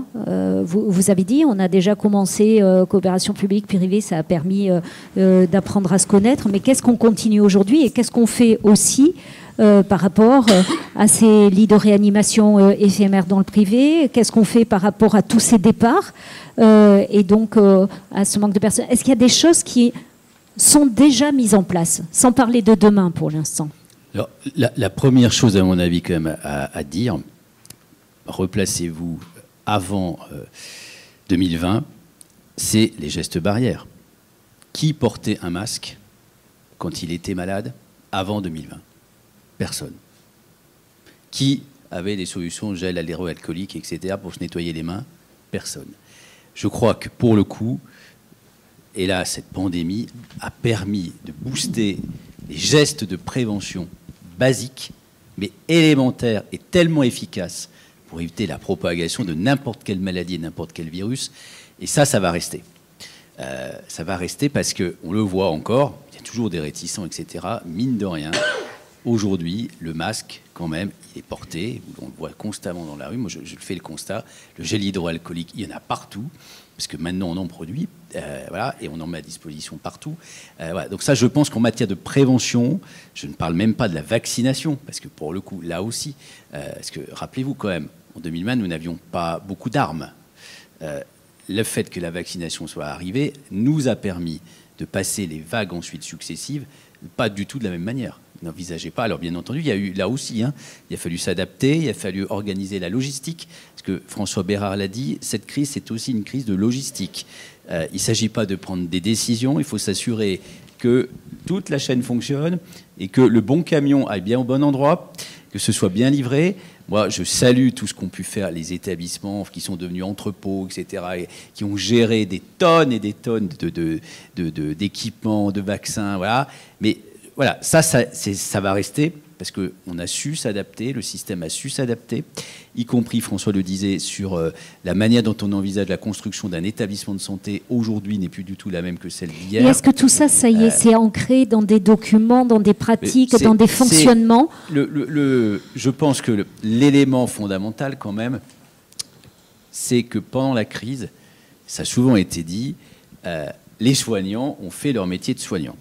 vous avez dit, on a déjà commencé coopération publique-privée, ça a permis d'apprendre à se connaître, mais qu'est-ce qu'on continue aujourd'hui et qu'est-ce qu'on fait aussi par rapport à ces lits de réanimation éphémères dans le privé? Qu'est-ce qu'on fait par rapport à tous ces départs et donc à ce manque de personnes? Est-ce qu'il y a des choses qui sont déjà mises en place, sans parler de demain pour l'instant? Alors, la première chose, à mon avis, quand même, à dire, replacez-vous avant 2020, c'est les gestes barrières. Qui portait un masque quand il était malade avant 2020? Personne. Qui avait des solutions gel alcoolique, etc., pour se nettoyer les mains? Personne. Je crois que pour le coup, et là, cette pandémie a permis de booster les gestes de prévention basiques, mais élémentaires et tellement efficaces pour éviter la propagation de n'importe quelle maladie et n'importe quel virus. Et ça va rester. Ça va rester parce qu'on le voit encore, il y a toujours des réticents, etc. Mine de rien, aujourd'hui, le masque, quand même, il est porté. On le voit constamment dans la rue. Moi, je fais le constat. Le gel hydroalcoolique, il y en a partout, parce que maintenant, on en produit, voilà, et on en met à disposition partout. Voilà. Donc ça, je pense qu'en matière de prévention, je ne parle même pas de la vaccination, parce que pour le coup, là aussi, parce que rappelez-vous quand même, en 2020, nous n'avions pas beaucoup d'armes. Le fait que la vaccination soit arrivée nous a permis de passer les vagues ensuite successives, pas du tout de la même manière. N'envisagez pas. Alors bien entendu, il y a eu là aussi, il a fallu s'adapter, il a fallu organiser la logistique, parce que François Bérard l'a dit, cette crise, c'est aussi une crise de logistique. Il ne s'agit pas de prendre des décisions, il faut s'assurer que toute la chaîne fonctionne et que le bon camion aille bien au bon endroit, que ce soit bien livré. Moi, je salue tout ce qu'ont pu faire les établissements qui sont devenus entrepôts, etc., et qui ont géré des tonnes et des tonnes d'équipements, de vaccins, voilà. Mais voilà, ça va rester parce qu'on a su s'adapter, le système a su s'adapter, y compris, François le disait, sur la manière dont on envisage la construction d'un établissement de santé aujourd'hui n'est plus du tout la même que celle d'hier. Et est-ce que tout ça, ça y est, c'est ancré dans des documents, dans des pratiques, dans des fonctionnements ? Je pense que l'élément fondamental, quand même, c'est que pendant la crise, ça a souvent été dit, les soignants ont fait leur métier de soignants.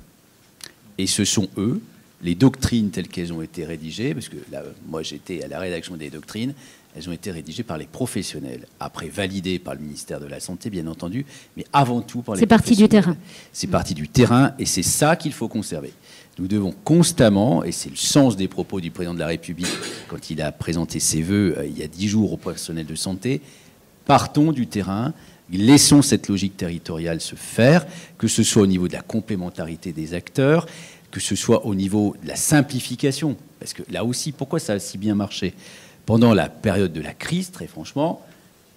Et ce sont eux, les doctrines telles qu'elles ont été rédigées, parce que là, moi j'étais à la rédaction des doctrines, elles ont été rédigées par les professionnels, après validées par le ministère de la Santé, bien entendu, mais avant tout par les professionnels. C'est parti du terrain. C'est parti du terrain, et c'est ça qu'il faut conserver. Nous devons constamment, et c'est le sens des propos du président de la République quand il a présenté ses vœux il y a 10 jours au personnel de santé, partons du terrain, laissons cette logique territoriale se faire, que ce soit au niveau de la complémentarité des acteurs, que ce soit au niveau de la simplification. Parce que là aussi, pourquoi ça a si bien marché ? Pendant la période de la crise, très franchement,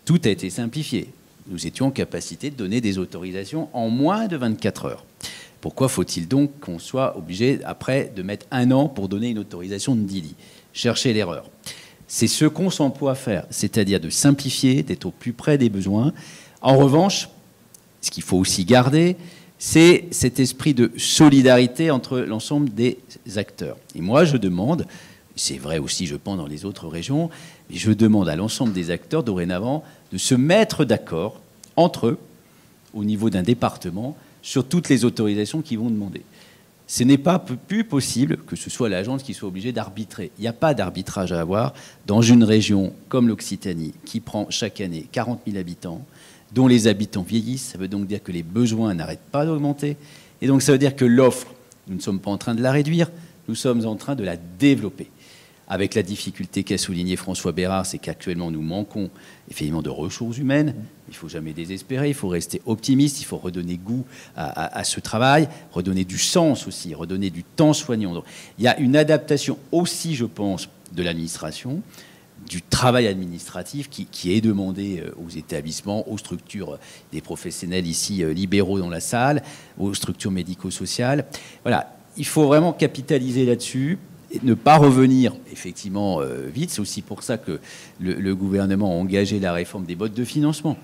tout a été simplifié. Nous étions en capacité de donner des autorisations en moins de 24 heures. Pourquoi faut-il donc qu'on soit obligé, après, de mettre 1 an pour donner une autorisation de 10 lits ? Chercher l'erreur. C'est ce qu'on s'emploie à faire, c'est-à-dire de simplifier, d'être au plus près des besoins. En revanche, ce qu'il faut aussi garder, c'est cet esprit de solidarité entre l'ensemble des acteurs. Et moi, je demande, c'est vrai aussi, je pense, dans les autres régions, mais je demande à l'ensemble des acteurs, dorénavant, de se mettre d'accord entre eux, au niveau d'un département, sur toutes les autorisations qu'ils vont demander. Ce n'est pas plus possible que ce soit l'agence qui soit obligée d'arbitrer. Il n'y a pas d'arbitrage à avoir dans une région comme l'Occitanie, qui prend chaque année 40 000 habitants, dont les habitants vieillissent. Ça veut donc dire que les besoins n'arrêtent pas d'augmenter. Et donc ça veut dire que l'offre, nous ne sommes pas en train de la réduire, nous sommes en train de la développer. Avec la difficulté qu'a souligné François Bérard, c'est qu'actuellement nous manquons effectivement de ressources humaines. Il ne faut jamais désespérer, il faut rester optimiste, il faut redonner goût à ce travail, redonner du sens aussi, redonner du temps soignant. Donc, il y a une adaptation aussi, je pense, de l'administration, du travail administratif qui est demandé aux établissements, aux structures des professionnels ici libéraux dans la salle, aux structures médico-sociales. Voilà, il faut vraiment capitaliser là-dessus et ne pas revenir effectivement vite. C'est aussi pour ça que le gouvernement a engagé la réforme des modes de financement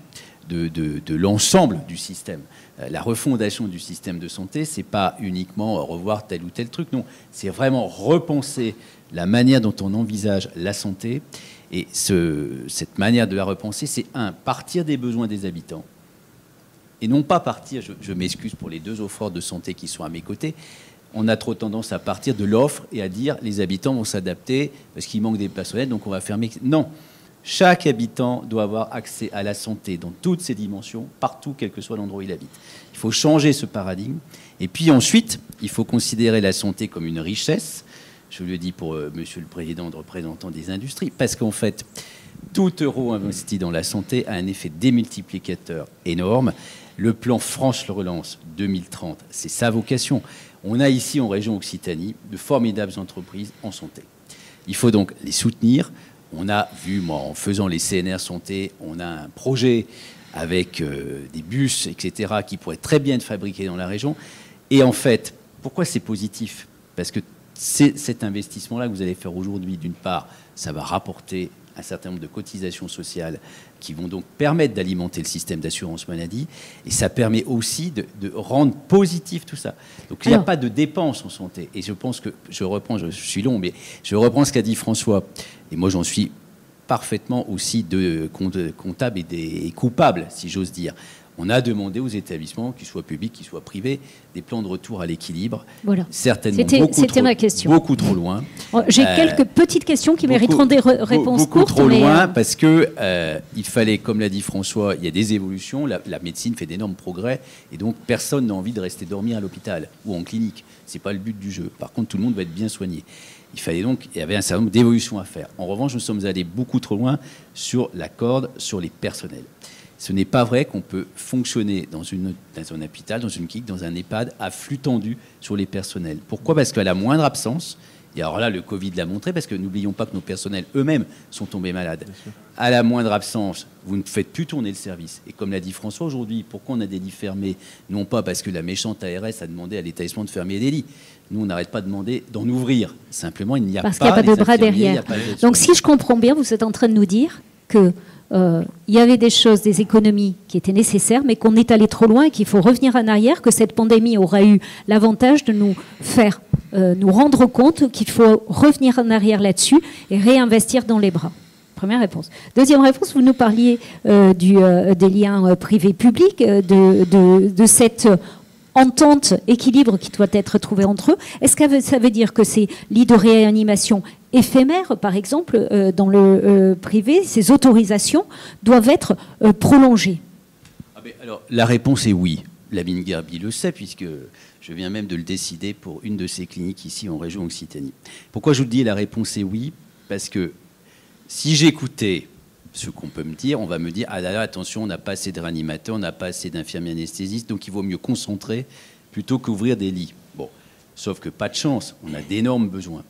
de l'ensemble du système. La refondation du système de santé, c'est pas uniquement revoir tel ou tel truc, non, c'est vraiment repenser la manière dont on envisage la santé. Et cette manière de la repenser, c'est partir des besoins des habitants. Et non pas partir, je m'excuse pour les 2 offreurs de santé qui sont à mes côtés, on a trop tendance à partir de l'offre et à dire les habitants vont s'adapter parce qu'il manque des personnels, donc on va fermer. Non, chaque habitant doit avoir accès à la santé dans toutes ses dimensions, partout, quel que soit l'endroit où il habite. Il faut changer ce paradigme. Et puis ensuite, il faut considérer la santé comme une richesse. Je le dis pour Monsieur le Président, représentant des industries, parce qu'en fait, tout euro investi dans la santé a un effet démultiplicateur énorme. Le plan France Relance 2030, c'est sa vocation. On a ici, en région Occitanie, de formidables entreprises en santé. Il faut donc les soutenir. On a vu, moi, en faisant les CNR santé, on a un projet avec des bus, etc., qui pourraient très bien être fabriqués dans la région. Et en fait, pourquoi c'est positif ? parce que cet investissement-là que vous allez faire aujourd'hui, d'une part, ça va rapporter un certain nombre de cotisations sociales qui vont donc permettre d'alimenter le système d'assurance maladie, et ça permet aussi de rendre positif tout ça. Donc il n'y a pas de dépenses en santé. Et je pense que, je suis long, mais je reprends ce qu'a dit François, et moi j'en suis parfaitement aussi comptable et coupable, si j'ose dire. On a demandé aux établissements, qu'ils soient publics, qu'ils soient privés, des plans de retour à l'équilibre. Voilà. Certainement c'était ma question. Beaucoup trop loin. J'ai quelques petites questions qui mériteront des réponses beaucoup courtes. Beaucoup trop loin, parce que il fallait, comme l'a dit François, il y a des évolutions. La médecine fait d'énormes progrès, et donc personne n'a envie de rester dormir à l'hôpital ou en clinique. C'est pas le but du jeu. Par contre, tout le monde va être bien soigné. Il y avait un certain nombre d'évolutions à faire. En revanche, nous sommes allés beaucoup trop loin sur la corde, sur les personnels. Ce n'est pas vrai qu'on peut fonctionner dans un hôpital, dans une clinique, dans un EHPAD, à flux tendu sur les personnels. Pourquoi ? Parce qu'à la moindre absence, et alors là, le Covid l'a montré, parce que n'oublions pas que nos personnels eux-mêmes sont tombés malades. À la moindre absence, vous ne faites plus tourner le service. Et comme l'a dit François aujourd'hui, pourquoi on a des lits fermés ? Non pas parce que la méchante ARS a demandé à l'établissement de fermer des lits. Nous, on n'arrête pas de demander d'en ouvrir. Simplement, il n'y a pas de bras derrière. Donc, si je comprends bien, vous êtes en train de nous dire que il y avait des choses, des économies qui étaient nécessaires, mais qu'on est allé trop loin et qu'il faut revenir en arrière, que cette pandémie aura eu l'avantage de nous faire nous rendre compte qu'il faut revenir en arrière là-dessus et réinvestir dans les bras. Première réponse. Deuxième réponse, vous nous parliez des liens privés-publics, de cette entente, équilibre qui doit être trouvé entre eux. Est-ce que ça veut dire que ces lits de réanimation éphémères, par exemple, dans le privé, ces autorisations doivent être prolongées ? Alors, la réponse est oui. Lamine Guerbi le sait, puisque je viens même de le décider pour une de ses cliniques ici en région Occitanie. Pourquoi je vous dis la réponse est oui ? Parce que si j'écoutais ce qu'on peut me dire, on va me dire « Ah là là, attention, on n'a pas assez de réanimateurs, on n'a pas assez d'infirmiers anesthésistes, donc il vaut mieux concentrer plutôt qu'ouvrir des lits. » Bon, sauf que pas de chance, on a d'énormes besoins.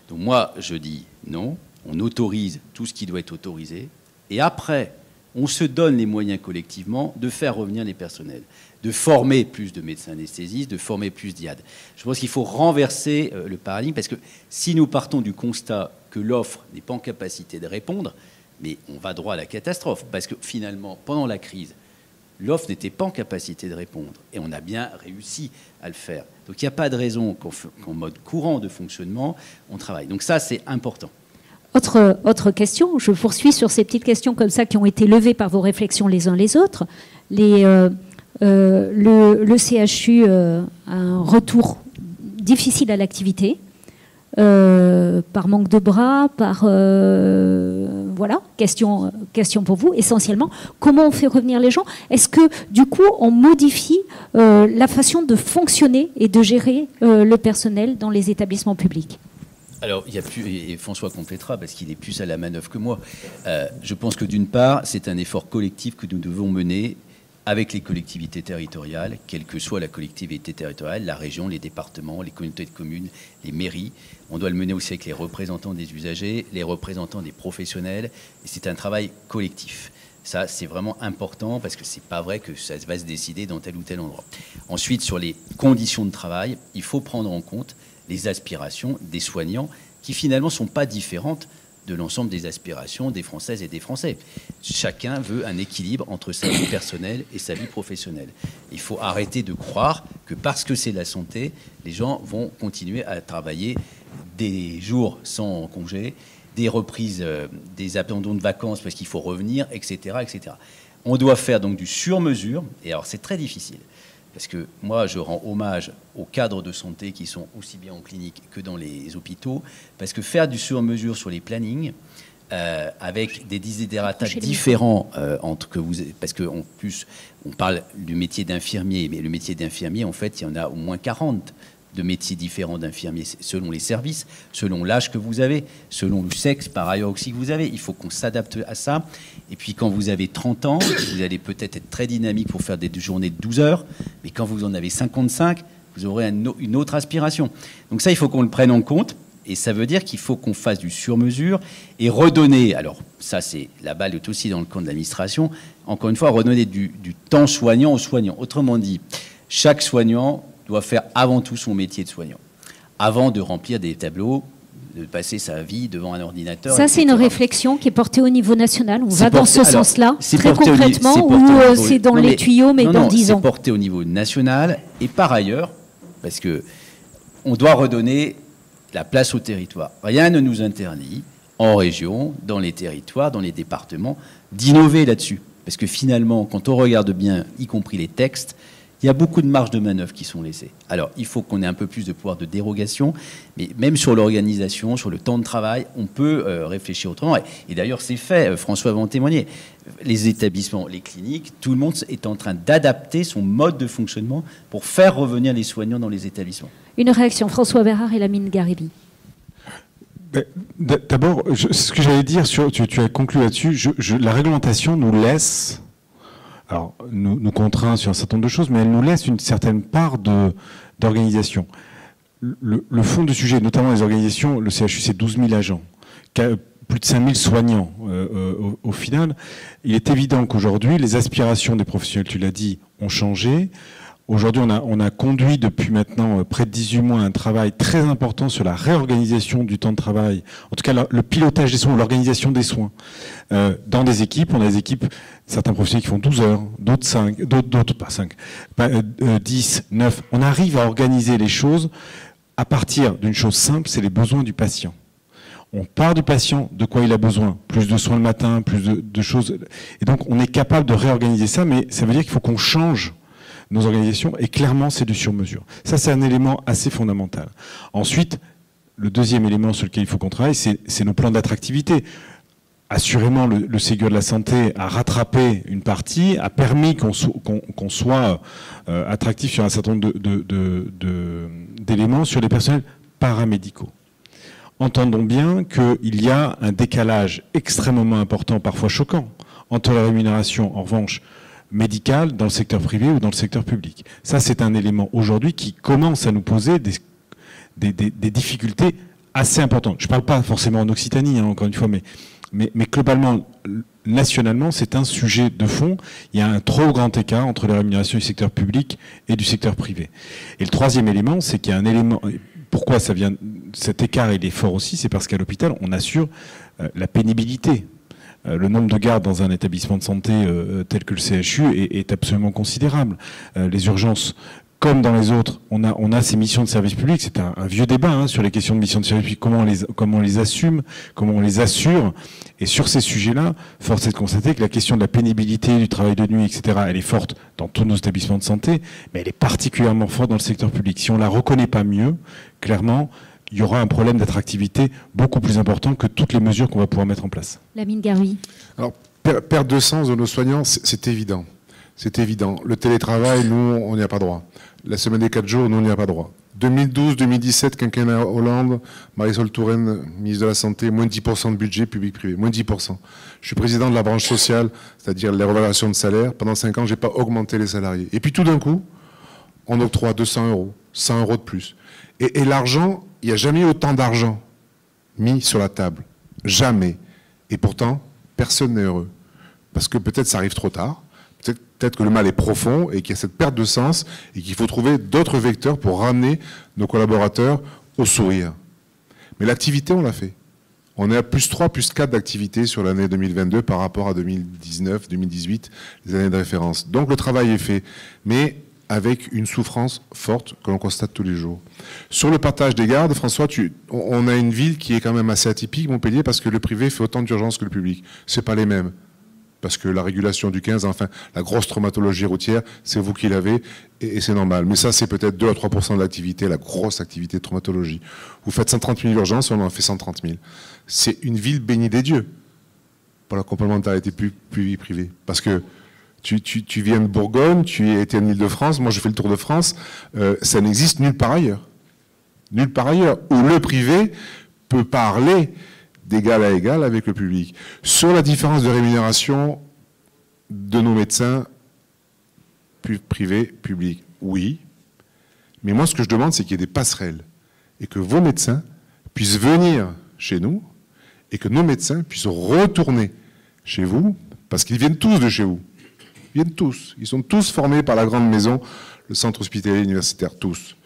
Donc moi, je dis non, on autorise tout ce qui doit être autorisé, et après, on se donne les moyens collectivement de faire revenir les personnels, de former plus de médecins anesthésistes, de former plus d'IAD. Je pense qu'il faut renverser le paradigme, parce que si nous partons du constat que l'offre n'est pas en capacité de répondre, mais on va droit à la catastrophe, parce que finalement, pendant la crise, l'offre n'était pas en capacité de répondre, et on a bien réussi à le faire. Donc il n'y a pas de raison qu'en mode courant de fonctionnement, on travaille. Donc ça, c'est important. Autre question, je poursuis sur ces petites questions comme ça qui ont été levées par vos réflexions les uns les autres. Le CHU a un retour difficile à l'activité, par manque de bras, voilà, question pour vous, essentiellement. Comment on fait revenir les gens ? Est-ce que, du coup, on modifie la façon de fonctionner et de gérer le personnel dans les établissements publics ? Alors, il y a plus, et François complétera parce qu'il est plus à la manœuvre que moi. Je pense que d'une part, c'est un effort collectif que nous devons mener avec les collectivités territoriales, quelle que soit la collectivité territoriale, la région, les départements, les communautés de communes, les mairies. On doit le mener aussi avec les représentants des usagers, les représentants des professionnels. Et c'est un travail collectif. Ça, c'est vraiment important parce que c'est pas vrai que ça va se décider dans tel ou tel endroit. Ensuite, sur les conditions de travail, il faut prendre en compte les aspirations des soignants qui finalement ne sont pas différentes de l'ensemble des aspirations des Françaises et des Français. Chacun veut un équilibre entre sa vie personnelle et sa vie professionnelle. Il faut arrêter de croire que parce que c'est la santé, les gens vont continuer à travailler des jours sans congé, des reprises, des abandons de vacances parce qu'il faut revenir, etc., etc. On doit faire donc du sur-mesure, et alors c'est très difficile. Parce que moi, je rends hommage aux cadres de santé qui sont aussi bien en clinique que dans les hôpitaux, parce que faire du sur-mesure sur les plannings, avec des desiderata différents parce qu'en plus, on parle du métier d'infirmier, mais le métier d'infirmier, en fait, il y en a au moins 40 de métiers différents d'infirmiers, selon les services, selon l'âge que vous avez, selon le sexe, par ailleurs aussi que vous avez. Il faut qu'on s'adapte à ça. Et puis, quand vous avez 30 ans, vous allez peut-être être très dynamique pour faire des journées de 12 heures, mais quand vous en avez 55, vous aurez une autre aspiration. Donc ça, il faut qu'on le prenne en compte. Et ça veut dire qu'il faut qu'on fasse du sur-mesure et redonner, alors ça, c'est la balle est aussi dans le camp de l'administration, encore une fois, redonner du temps soignant aux soignants. Autrement dit, chaque soignant doit faire avant tout son métier de soignant. avant de remplir des tableaux, de passer sa vie devant un ordinateur. Ça, c'est une etc. réflexion qui est portée au niveau national. On C'est va dans porté- ce alors, sens-là, c'est très porté au ni- concrètement, c'est ou porté au niveau- c'est dans Non, les tuyaux, mais non, dans non, 10 ans? C'est porté au niveau national et par ailleurs, parce que on doit redonner la place au territoire. Rien ne nous interdit, en région, dans les territoires, dans les départements, d'innover là-dessus. Parce que finalement, quand on regarde bien, y compris les textes, il y a beaucoup de marges de manœuvre qui sont laissées. Alors, il faut qu'on ait un peu plus de pouvoir de dérogation, mais même sur l'organisation, sur le temps de travail, on peut réfléchir autrement. Et d'ailleurs, c'est fait, François va en témoigner. Les établissements, les cliniques, tout le monde est en train d'adapter son mode de fonctionnement pour faire revenir les soignants dans les établissements. Une réaction, François Bérard et Lamine Garibi. D'abord, ce que j'allais dire, tu as conclu là-dessus, la réglementation nous laisse, alors nous contraint sur un certain nombre de choses, mais elle nous laisse une certaine part d'organisation. Le fond du sujet, notamment les organisations, le CHU c'est 12 000 agents, plus de 5 000 soignants au final. Il est évident qu'aujourd'hui, les aspirations des professionnels, tu l'as dit, ont changé. Aujourd'hui, on a conduit depuis maintenant près de 18 mois un travail très important sur la réorganisation du temps de travail, en tout cas le pilotage des soins, l'organisation des soins. Dans des équipes, on a des équipes, certains professionnels qui font 12 heures, d'autres 5, d'autres pas 5, 10, 9. On arrive à organiser les choses à partir d'une chose simple, c'est les besoins du patient. On part du patient, de quoi il a besoin, plus de soins le matin, plus de choses. Et donc, on est capable de réorganiser ça, mais ça veut dire qu'il faut qu'on change nos organisations, et clairement, c'est du sur-mesure. Ça, c'est un élément assez fondamental. Ensuite, le deuxième élément sur lequel il faut qu'on travaille, c'est nos plans d'attractivité. Assurément, le Ségur de la Santé a rattrapé une partie, a permis qu'on soit attractif sur un certain nombre d'éléments sur les personnels paramédicaux. Entendons bien qu'il y a un décalage extrêmement important, parfois choquant, entre la rémunération, en revanche, médicale dans le secteur privé ou dans le secteur public. Ça, c'est un élément aujourd'hui qui commence à nous poser des difficultés assez importantes. Je ne parle pas forcément en Occitanie, hein, encore une fois, mais globalement, nationalement, c'est un sujet de fond. Il y a un trop grand écart entre les rémunérations du secteur public et du secteur privé. Et le troisième élément, c'est qu'il y a un élément... Pourquoi ça vient, cet écart, il est fort aussi, c'est parce qu'à l'hôpital, on assure la pénibilité. Le nombre de gardes dans un établissement de santé tel que le CHU est absolument considérable. Les urgences, comme dans les autres, on a ces missions de service public. C'est un vieux débat hein, sur les questions de missions de service public, comment on les assume, comment on les assure. Et sur ces sujets-là, force est de constater que la question de la pénibilité, du travail de nuit, etc., elle est forte dans tous nos établissements de santé, mais elle est particulièrement forte dans le secteur public. Si on la reconnaît pas mieux, clairement, il y aura un problème d'attractivité beaucoup plus important que toutes les mesures qu'on va pouvoir mettre en place. Lamine Garibi. Alors, perte de sens de nos soignants, c'est évident. C'est évident. Le télétravail, nous, on n'y a pas droit. La semaine des 4 jours, nous, on n'y a pas droit. 2012-2017, quinquennat Hollande, Marisol Touraine, ministre de la Santé, moins de 10% de budget public-privé, moins de 10%. Je suis président de la branche sociale, c'est-à-dire les revalorisations de salaire. Pendant 5 ans, je n'ai pas augmenté les salariés. Et puis tout d'un coup, on octroie 200 €, 100 € de plus. Et l'argent, il n'y a jamais eu autant d'argent mis sur la table. Jamais. Et pourtant, personne n'est heureux. Parce que peut-être ça arrive trop tard, peut-être que le mal est profond et qu'il y a cette perte de sens et qu'il faut trouver d'autres vecteurs pour ramener nos collaborateurs au sourire. Mais l'activité, on l'a fait. On est à +3, +4 d'activité sur l'année 2022 par rapport à 2019, 2018, les années de référence. Donc le travail est fait. Mais avec une souffrance forte que l'on constate tous les jours. Sur le partage des gardes, François, on a une ville qui est quand même assez atypique, Montpellier, parce que le privé fait autant d'urgences que le public. C'est pas les mêmes. Parce que la régulation du 15, enfin, la grosse traumatologie routière, c'est vous qui l'avez, et c'est normal. Mais ça, c'est peut-être 2 à 3% de l'activité, la grosse activité de traumatologie. Vous faites 130 000 urgences, on en fait 130 000. C'est une ville bénie des dieux pour la complémentarité publique-privée. Parce que tu viens de Bourgogne, tu étais en Île-de-France, moi je fais le tour de France, ça n'existe nulle part ailleurs. Nulle part ailleurs, où le privé peut parler d'égal à égal avec le public. Sur la différence de rémunération de nos médecins privés, publics, oui. Mais moi ce que je demande, c'est qu'il y ait des passerelles et que vos médecins puissent venir chez nous et que nos médecins puissent retourner chez vous, parce qu'ils viennent tous de chez vous. Ils viennent tous. Ils sont tous formés par la grande maison, le centre hospitalier universitaire, tous.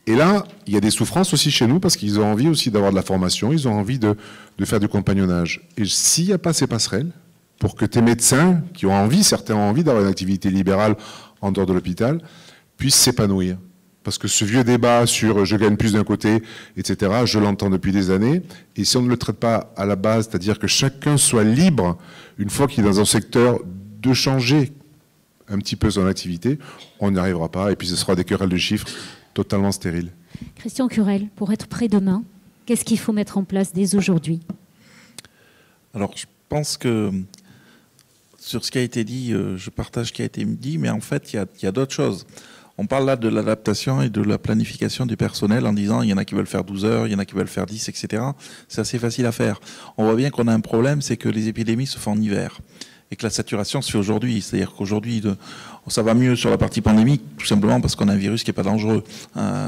Et là, il y a des souffrances aussi chez nous parce qu'ils ont envie aussi d'avoir de la formation, ils ont envie de faire du compagnonnage. Et s'il n'y a pas ces passerelles, pour que tes médecins, qui ont envie, certains ont envie d'avoir une activité libérale en dehors de l'hôpital, puissent s'épanouir. Parce que ce vieux débat sur je gagne plus d'un côté, etc., je l'entends depuis des années. Et si on ne le traite pas à la base, c'est-à-dire que chacun soit libre, une fois qu'il est dans un secteur, de changer un petit peu son activité, on n'y arrivera pas. Et puis ce sera des querelles de chiffres totalement stériles. Christian Curel, pour être prêt demain, qu'est-ce qu'il faut mettre en place dès aujourd'hui? Alors, je pense que sur ce qui a été dit, je partage ce qui a été dit, mais en fait, il y a d'autres choses. On parle là de l'adaptation et de la planification du personnel en disant il y en a qui veulent faire 12 heures, il y en a qui veulent faire 10, etc. C'est assez facile à faire. On voit bien qu'on a un problème, c'est que les épidémies se font en hiver et que la saturation se fait aujourd'hui. C'est-à-dire qu'aujourd'hui, ça va mieux sur la partie pandémique, tout simplement parce qu'on a un virus qui n'est pas dangereux.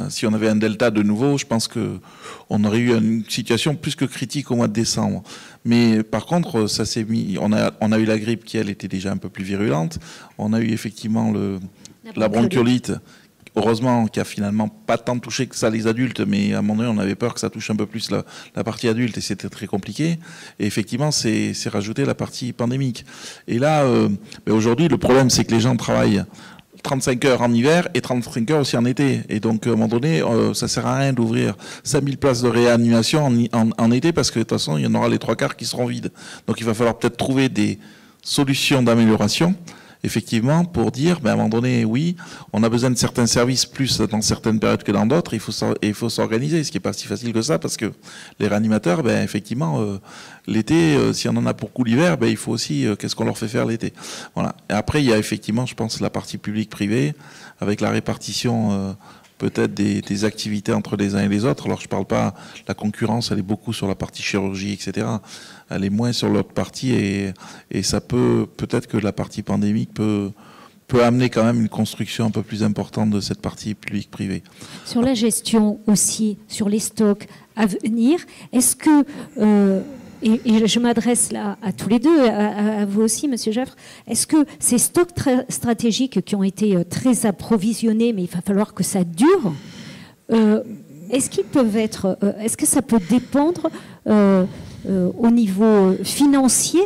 Si on avait un delta de nouveau, je pense qu'on aurait eu une situation plus que critique au mois de décembre. Mais par contre, ça s'est mis. On a eu la grippe qui, elle, était déjà un peu plus virulente. On a eu effectivement la bronchiolite, heureusement, qui a finalement pas tant touché que ça les adultes, mais à un moment donné, on avait peur que ça touche un peu plus la partie adulte et c'était très compliqué. Et effectivement, c'est rajouté la partie pandémique. Et là, aujourd'hui, le problème, c'est que les gens travaillent 35 heures en hiver et 35 heures aussi en été. Et donc, à un moment donné, ça sert à rien d'ouvrir 5000 places de réanimation en été parce que de toute façon, il y en aura les 3/4 qui seront vides. Donc, il va falloir peut-être trouver des solutions d'amélioration, effectivement, pour dire, à un moment donné, oui, on a besoin de certains services plus dans certaines périodes que dans d'autres, il faut s'organiser, ce qui n'est pas si facile que ça, parce que les réanimateurs, effectivement, l'été, si on en a beaucoup l'hiver, il faut aussi, qu'est-ce qu'on leur fait faire l'été? Voilà. Et après, il y a effectivement, je pense, la partie publique-privée, avec la répartition peut-être des activités entre les uns et les autres. Alors, je ne parle pas, la concurrence, elle est beaucoup sur la partie chirurgie, etc. Elle est moins sur l'autre partie et ça peut-être que la partie pandémique peut amener quand même une construction un peu plus importante de cette partie publique-privée. Sur la gestion aussi, sur les stocks à venir, est-ce que, et je m'adresse là à tous les deux, à vous aussi, Monsieur Jaffre, est-ce que ces stocks stratégiques qui ont été très approvisionnés, mais il va falloir que ça dure, est-ce qu'ils peuvent être, est-ce que ça peut dépendre au niveau financier,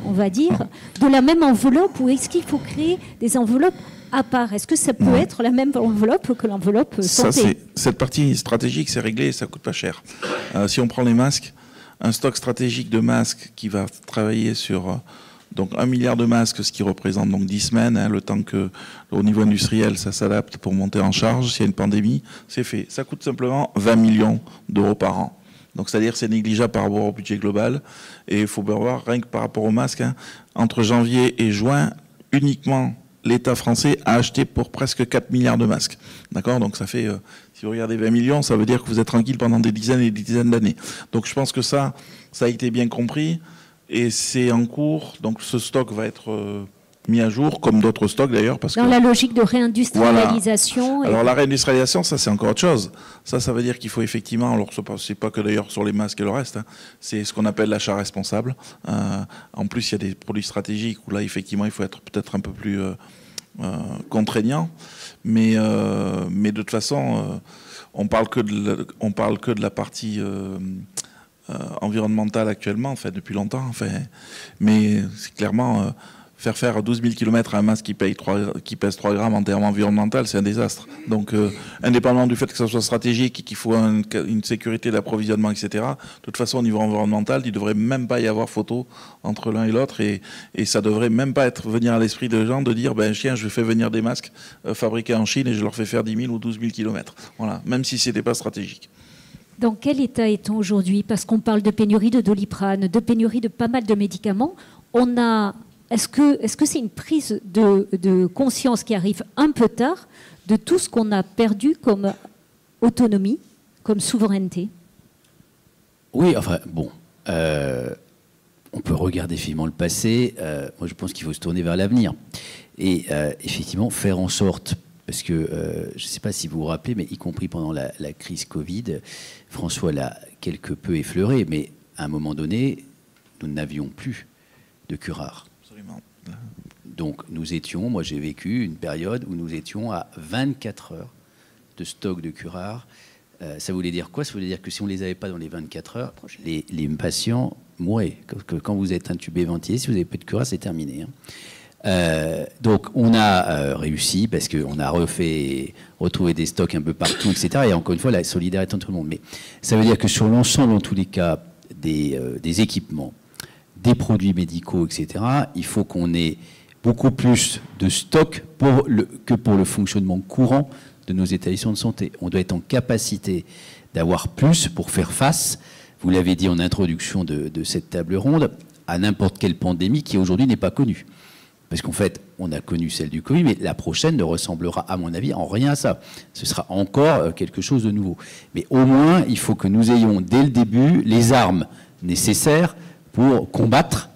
on va dire, de la même enveloppe, ou est-ce qu'il faut créer des enveloppes à part? Est-ce que ça peut être la même enveloppe que l'enveloppe santé? Cette partie stratégique, c'est réglé et ça coûte pas cher. Si on prend les masques, un stock stratégique de masques qui va travailler sur donc 1 milliard de masques, ce qui représente donc 10 semaines, le temps que au niveau industriel ça s'adapte pour monter en charge s'il y a une pandémie, c'est fait. Ça coûte simplement 20 millions d'euros par an. Donc c'est-à-dire c'est négligeable par rapport au budget global. Et il faut bien voir, rien que par rapport aux masques, entre janvier et juin, uniquement l'État français a acheté pour presque 4 milliards de masques. D'accord? Donc ça fait, si vous regardez 20 millions, ça veut dire que vous êtes tranquille pendant des dizaines et des dizaines d'années. Donc je pense que ça a été bien compris et c'est en cours. Donc ce stock va être mis à jour, comme d'autres stocks d'ailleurs. Dans la logique de réindustrialisation. Voilà. Alors la réindustrialisation, ça c'est encore autre chose. Ça veut dire qu'il faut effectivement, alors c'est pas que d'ailleurs sur les masques et le reste, c'est ce qu'on appelle l'achat responsable. En plus, il y a des produits stratégiques où là effectivement il faut être peut-être un peu plus contraignant. Mais de toute façon, on parle que de la partie environnementale actuellement, depuis longtemps. Mais c'est clairement... faire 12 000 km à un masque qui pèse 3 grammes en termes environnementaux, c'est un désastre. Donc, indépendamment du fait que ça soit stratégique et qu'il faut une sécurité d'approvisionnement, etc., de toute façon, au niveau environnemental, il ne devrait même pas y avoir photo entre l'un et l'autre. Et ça ne devrait même pas venir à l'esprit des gens de dire, tiens, je fais venir des masques fabriqués en Chine et je leur fais faire 10 000 ou 12 000 km. Voilà, même si ce n'était pas stratégique. Dans quel état est-on aujourd'hui? Parce qu'on parle de pénurie de Doliprane, de pénurie de pas mal de médicaments. Est-ce que c'est une prise de conscience qui arrive un peu tard de tout ce qu'on a perdu comme autonomie, comme souveraineté? Oui, on peut regarder finalement le passé. Moi, je pense qu'il faut se tourner vers l'avenir. Et effectivement, faire en sorte, parce que je ne sais pas si vous vous rappelez, mais y compris pendant la crise Covid, François l'a quelque peu effleuré, mais à un moment donné, nous n'avions plus de curare. Donc moi j'ai vécu une période où nous étions à 24 heures de stock de curares. Ça voulait dire quoi? Ça voulait dire que si on ne les avait pas dans les 24 heures, les patients mouraient. Quand vous êtes intubé, ventilé, si vous n'avez pas de curares, c'est terminé. Donc on a réussi parce qu'on a retrouvé des stocks un peu partout, etc. Et encore une fois, la solidarité entre tout le monde. Mais ça veut dire que sur l'ensemble, en tous les cas, des équipements, des produits médicaux, etc., il faut qu'on ait beaucoup plus de stock que pour le fonctionnement courant de nos établissements de santé. On doit être en capacité d'avoir plus pour faire face, vous l'avez dit en introduction de cette table ronde, à n'importe quelle pandémie qui aujourd'hui n'est pas connue. Parce qu'en fait, on a connu celle du Covid, mais la prochaine ne ressemblera, à mon avis, en rien à ça. Ce sera encore quelque chose de nouveau. Mais au moins, il faut que nous ayons, dès le début, les armes nécessaires pour combattre,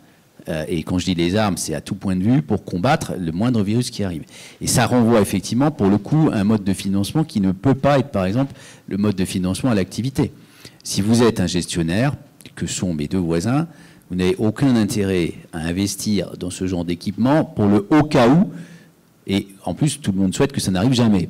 et quand je dis les armes, c'est à tout point de vue, pour combattre le moindre virus qui arrive. Et ça renvoie effectivement, pour le coup, à un mode de financement qui ne peut pas être, par exemple, le mode de financement à l'activité. Si vous êtes un gestionnaire, que sont mes deux voisins, vous n'avez aucun intérêt à investir dans ce genre d'équipement pour le au cas où, et en plus, tout le monde souhaite que ça n'arrive jamais.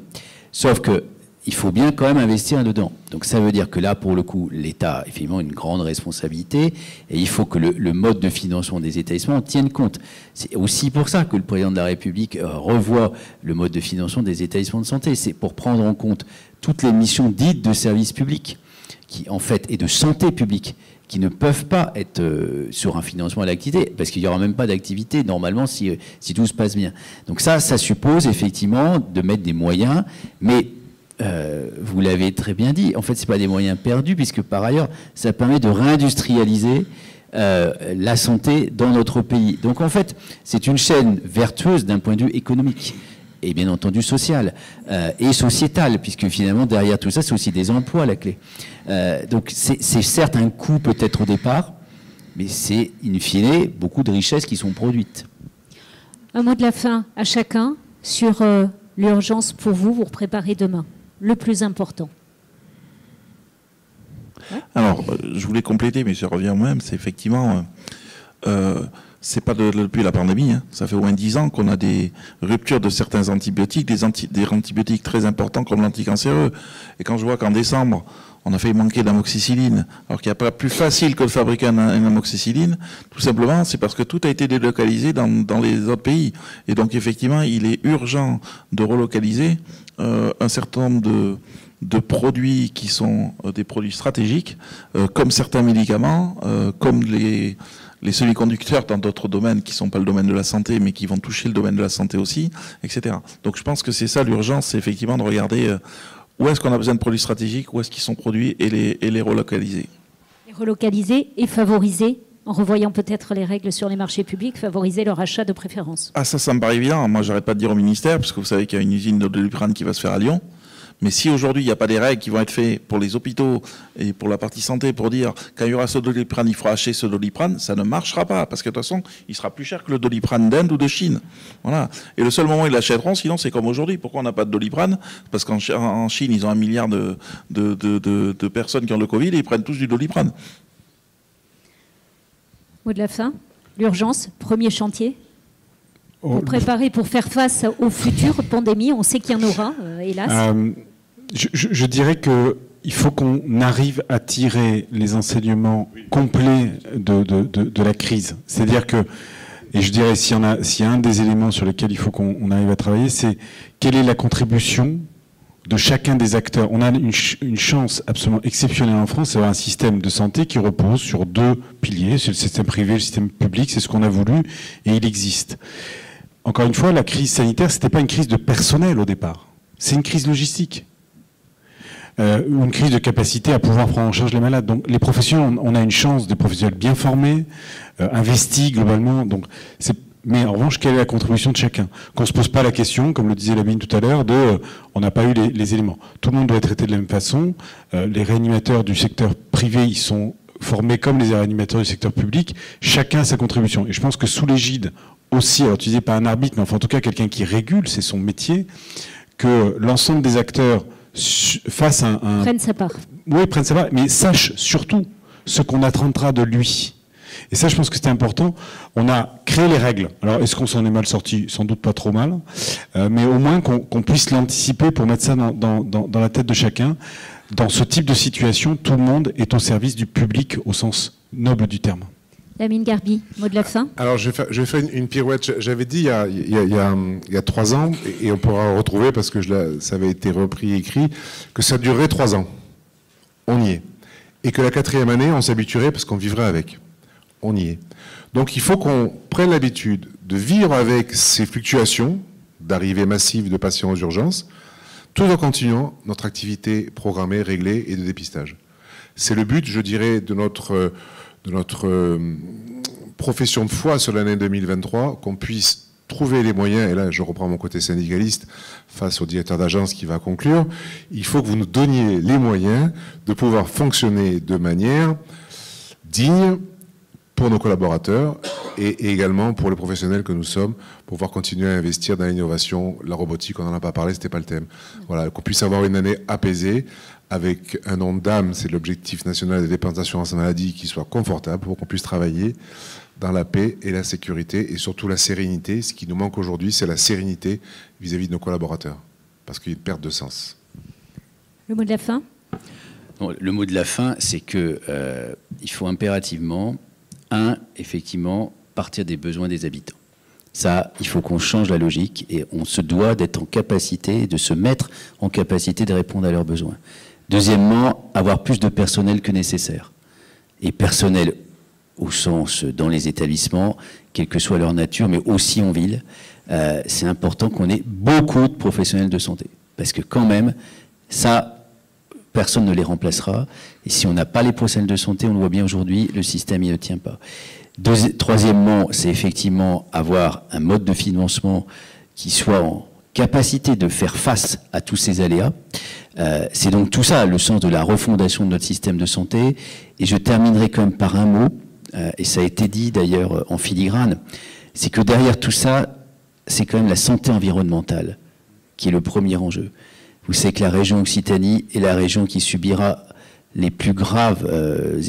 Sauf que il faut bien quand même investir dedans. Donc ça veut dire que là, pour le coup, l'État a effectivement une grande responsabilité et il faut que le mode de financement des établissements en tienne compte. C'est aussi pour ça que le président de la République revoit le mode de financement des établissements de santé. C'est pour prendre en compte toutes les missions dites de service public, qui en fait et de santé publique, qui ne peuvent pas être sur un financement à l'activité, parce qu'il n'y aura même pas d'activité normalement si tout se passe bien. Donc ça suppose effectivement de mettre des moyens, mais vous l'avez très bien dit, en fait, ce n'est pas des moyens perdus, puisque par ailleurs, ça permet de réindustrialiser la santé dans notre pays. Donc en fait, c'est une chaîne vertueuse d'un point de vue économique, et bien entendu social, et sociétal, puisque finalement, derrière tout ça, c'est aussi des emplois, la clé. Donc c'est certes un coût peut-être au départ, mais c'est, in fine, beaucoup de richesses qui sont produites. Un mot de la fin à chacun sur l'urgence pour vous préparez demain. Le plus important. Alors, je voulais compléter, mais je reviens au même, c'est effectivement, c'est pas depuis la pandémie, hein, ça fait au moins 10 ans qu'on a des ruptures de certains antibiotiques, des antibiotiques très importants comme l'anticancéreux. Et quand je vois qu'en décembre, on a fait manquer d'amoxicilline, alors qu'il n'y a pas plus facile que de fabriquer une amoxicilline, tout simplement, c'est parce que tout a été délocalisé dans les autres pays. Et donc, effectivement, il est urgent de relocaliser un certain nombre de produits qui sont des produits stratégiques, comme certains médicaments, comme les semi-conducteurs dans d'autres domaines qui ne sont pas le domaine de la santé, mais qui vont toucher le domaine de la santé aussi, etc. Donc, je pense que c'est ça l'urgence, c'est effectivement de regarder où est-ce qu'on a besoin de produits stratégiques, où est-ce qu'ils sont produits et les relocaliser. Les relocaliser et favoriser, en revoyant peut-être les règles sur les marchés publics, favoriser leur achat de préférence. Ah, ça me paraît évident. Moi, j'arrête pas de dire au ministère, parce que vous savez qu'il y a une usine de Doliprane qui va se faire à Lyon. Mais si aujourd'hui, il n'y a pas des règles qui vont être faites pour les hôpitaux et pour la partie santé pour dire quand il y aura ce Doliprane, il faudra acheter ce Doliprane, ça ne marchera pas. Parce que de toute façon, il sera plus cher que le Doliprane d'Inde ou de Chine. Voilà. Et le seul moment où ils l'achèteront, sinon c'est comme aujourd'hui. Pourquoi on n'a pas de Doliprane? Parce qu'en Chine, ils ont 1 milliard de personnes qui ont le Covid et ils prennent tous du Doliprane. Mot de la fin. L'urgence, premier chantier. Pour préparer, pour faire face aux futures pandémies, on sait qu'il y en aura, hélas. Je dirais qu'il faut qu'on arrive à tirer les enseignements complets de la crise. C'est-à-dire que, et je dirais s'il y a un des éléments sur lesquels il faut qu'on arrive à travailler, c'est quelle est la contribution de chacun des acteurs. On a une chance absolument exceptionnelle en France, c'est un système de santé qui repose sur 2 piliers, c'est le système privé, le système public, c'est ce qu'on a voulu, et il existe. Encore une fois, la crise sanitaire, c'était pas une crise de personnel au départ, c'est une crise logistique. Une crise de capacité à pouvoir prendre en charge les malades. Donc les professionnels, on a une chance des professionnels bien formés, investis globalement. Donc mais en revanche, quelle est la contribution de chacun? Qu'on se pose pas la question, comme le disait Lamine tout à l'heure, on n'a pas eu les éléments. Tout le monde doit être traité de la même façon. Les réanimateurs du secteur privé, ils sont formés comme les réanimateurs du secteur public. Chacun a sa contribution. Et je pense que sous l'égide aussi, alors tu disais pas un arbitre, mais enfin en tout cas quelqu'un qui régule, c'est son métier, que l'ensemble des acteurs fassent prennent sa part. Oui, prennent sa part, mais sachent surtout ce qu'on attendra de lui. Et ça, je pense que c'était important. On a créé les règles. Alors, est-ce qu'on s'en est mal sorti? Sans doute pas trop mal. Mais au moins qu'on puisse l'anticiper pour mettre ça dans la tête de chacun. Dans ce type de situation, tout le monde est au service du public au sens noble du terme. Lamine Garbi, mot de la fin. Alors, je vais faire une pirouette. J'avais dit il y a 3 ans, et on pourra retrouver parce que ça avait été repris et écrit, que ça durerait 3 ans. On y est. Et que la 4e année, on s'habituerait parce qu'on vivrait avec. On y est. Donc, il faut qu'on prenne l'habitude de vivre avec ces fluctuations d'arrivée massive de patients aux urgences, tout en continuant notre activité programmée, réglée et de dépistage. C'est le but, je dirais, de notre profession de foi sur l'année 2023, qu'on puisse trouver les moyens, et là je reprends mon côté syndicaliste face au directeur d'agence qui va conclure, il faut que vous nous donniez les moyens de pouvoir fonctionner de manière digne pour nos collaborateurs et également pour les professionnels que nous sommes, pour pouvoir continuer à investir dans l'innovation, la robotique, on n'en a pas parlé, c'était pas le thème. Voilà, qu'on puisse avoir une année apaisée, avec un nom d'âme, c'est l'objectif national des dépenses d'assurance maladie, qui soit confortable pour qu'on puisse travailler dans la paix et la sécurité et surtout la sérénité. Ce qui nous manque aujourd'hui, c'est la sérénité vis-à-vis de nos collaborateurs, parce qu'il y a une perte de sens. Le mot de la fin? Non, le mot de la fin, c'est que il faut impérativement, effectivement, partir des besoins des habitants. Ça, il faut qu'on change la logique et on se doit d'être en capacité, de se mettre en capacité de répondre à leurs besoins. Deuxièmement, avoir plus de personnel que nécessaire. Et personnel au sens dans les établissements, quelle que soit leur nature, mais aussi en ville. C'est important qu'on ait beaucoup de professionnels de santé. Parce que quand même, ça, personne ne les remplacera. Et si on n'a pas les professionnels de santé, on le voit bien aujourd'hui, le système il ne tient pas. Troisièmement, c'est effectivement avoir un mode de financement qui soit en capacité de faire face à tous ces aléas. C'est donc tout ça, le sens de la refondation de notre système de santé. Et je terminerai quand même par un mot, et ça a été dit d'ailleurs en filigrane, c'est que derrière tout ça, c'est quand même la santé environnementale qui est le premier enjeu. Vous savez que la région Occitanie est la région qui subira les plus graves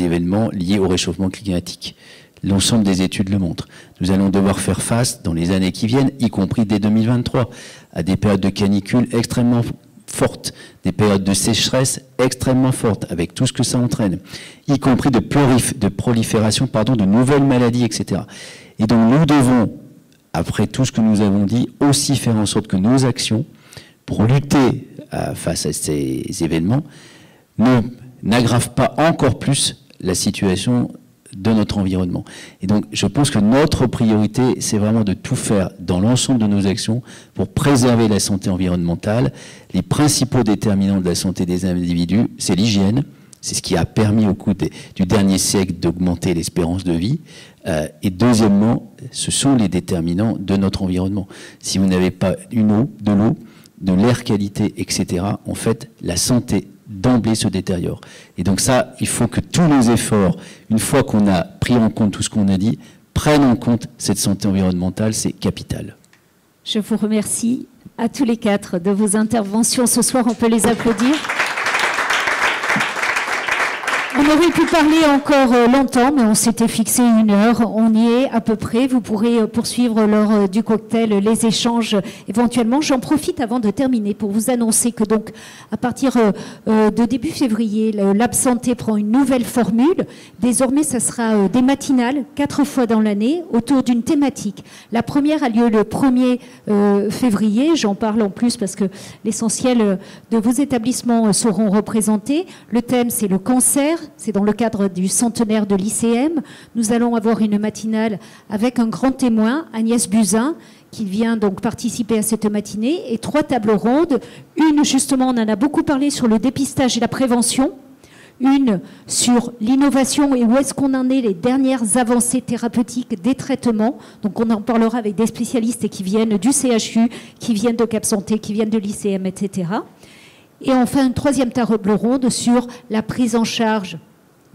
événements liés au réchauffement climatique. L'ensemble des études le montrent. Nous allons devoir faire face, dans les années qui viennent, y compris dès 2023, à des périodes de canicule extrêmement fortes, des périodes de sécheresse extrêmement fortes, avec tout ce que ça entraîne, y compris de prolifération de nouvelles maladies, etc. Et donc nous devons, après tout ce que nous avons dit, aussi faire en sorte que nos actions, pour lutter face à ces événements, n'aggravent pas encore plus la situation de notre environnement. Et donc, je pense que notre priorité, c'est vraiment de tout faire dans l'ensemble de nos actions pour préserver la santé environnementale. Les principaux déterminants de la santé des individus, c'est l'hygiène. C'est ce qui a permis au cours du dernier siècle d'augmenter l'espérance de vie. Et deuxièmement, ce sont les déterminants de notre environnement. Si vous n'avez pas de l'eau, de l'air qualité, etc., en fait, la santé d'emblée se détériore. Et donc ça, il faut que tous nos efforts, une fois qu'on a pris en compte tout ce qu'on a dit, prennent en compte cette santé environnementale, c'est capital. Je vous remercie à tous les 4 de vos interventions. Ce soir, on peut les applaudir. On aurait pu parler encore longtemps, mais on s'était fixé 1 heure. On y est à peu près. Vous pourrez poursuivre lors du cocktail les échanges éventuellement. J'en profite avant de terminer pour vous annoncer que donc à partir de début février, l'Absanté prend une nouvelle formule. Désormais, ça sera des matinales 4 fois dans l'année autour d'une thématique. La première a lieu le 1er février. J'en parle en plus parce que l'essentiel de vos établissements seront représentés. Le thème, c'est le cancer. C'est dans le cadre du centenaire de l'ICM. Nous allons avoir une matinale avec un grand témoin, Agnès Buzyn, qui vient donc participer à cette matinée, et 3 tables rondes. Une, justement, on en a beaucoup parlé sur le dépistage et la prévention. Une sur l'innovation et où est-ce qu'on en est, les dernières avancées thérapeutiques des traitements. Donc on en parlera avec des spécialistes qui viennent du CHU, qui viennent de Cap Santé, qui viennent de l'ICM, etc. Et enfin, une 3e table ronde sur la prise en charge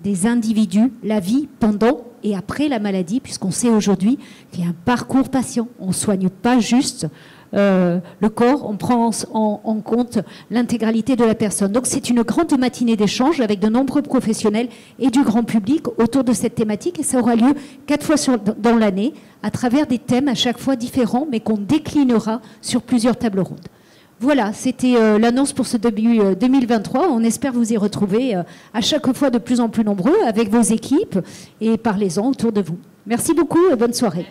des individus, la vie pendant et après la maladie, puisqu'on sait aujourd'hui qu'il y a un parcours patient. On ne soigne pas juste le corps, on prend en compte l'intégralité de la personne. Donc c'est une grande matinée d'échange avec de nombreux professionnels et du grand public autour de cette thématique, et ça aura lieu 4 fois dans l'année à travers des thèmes à chaque fois différents, mais qu'on déclinera sur plusieurs tables rondes. Voilà, c'était l'annonce pour ce début 2023. On espère vous y retrouver à chaque fois de plus en plus nombreux avec vos équipes, et parlez-en autour de vous. Merci beaucoup et bonne soirée.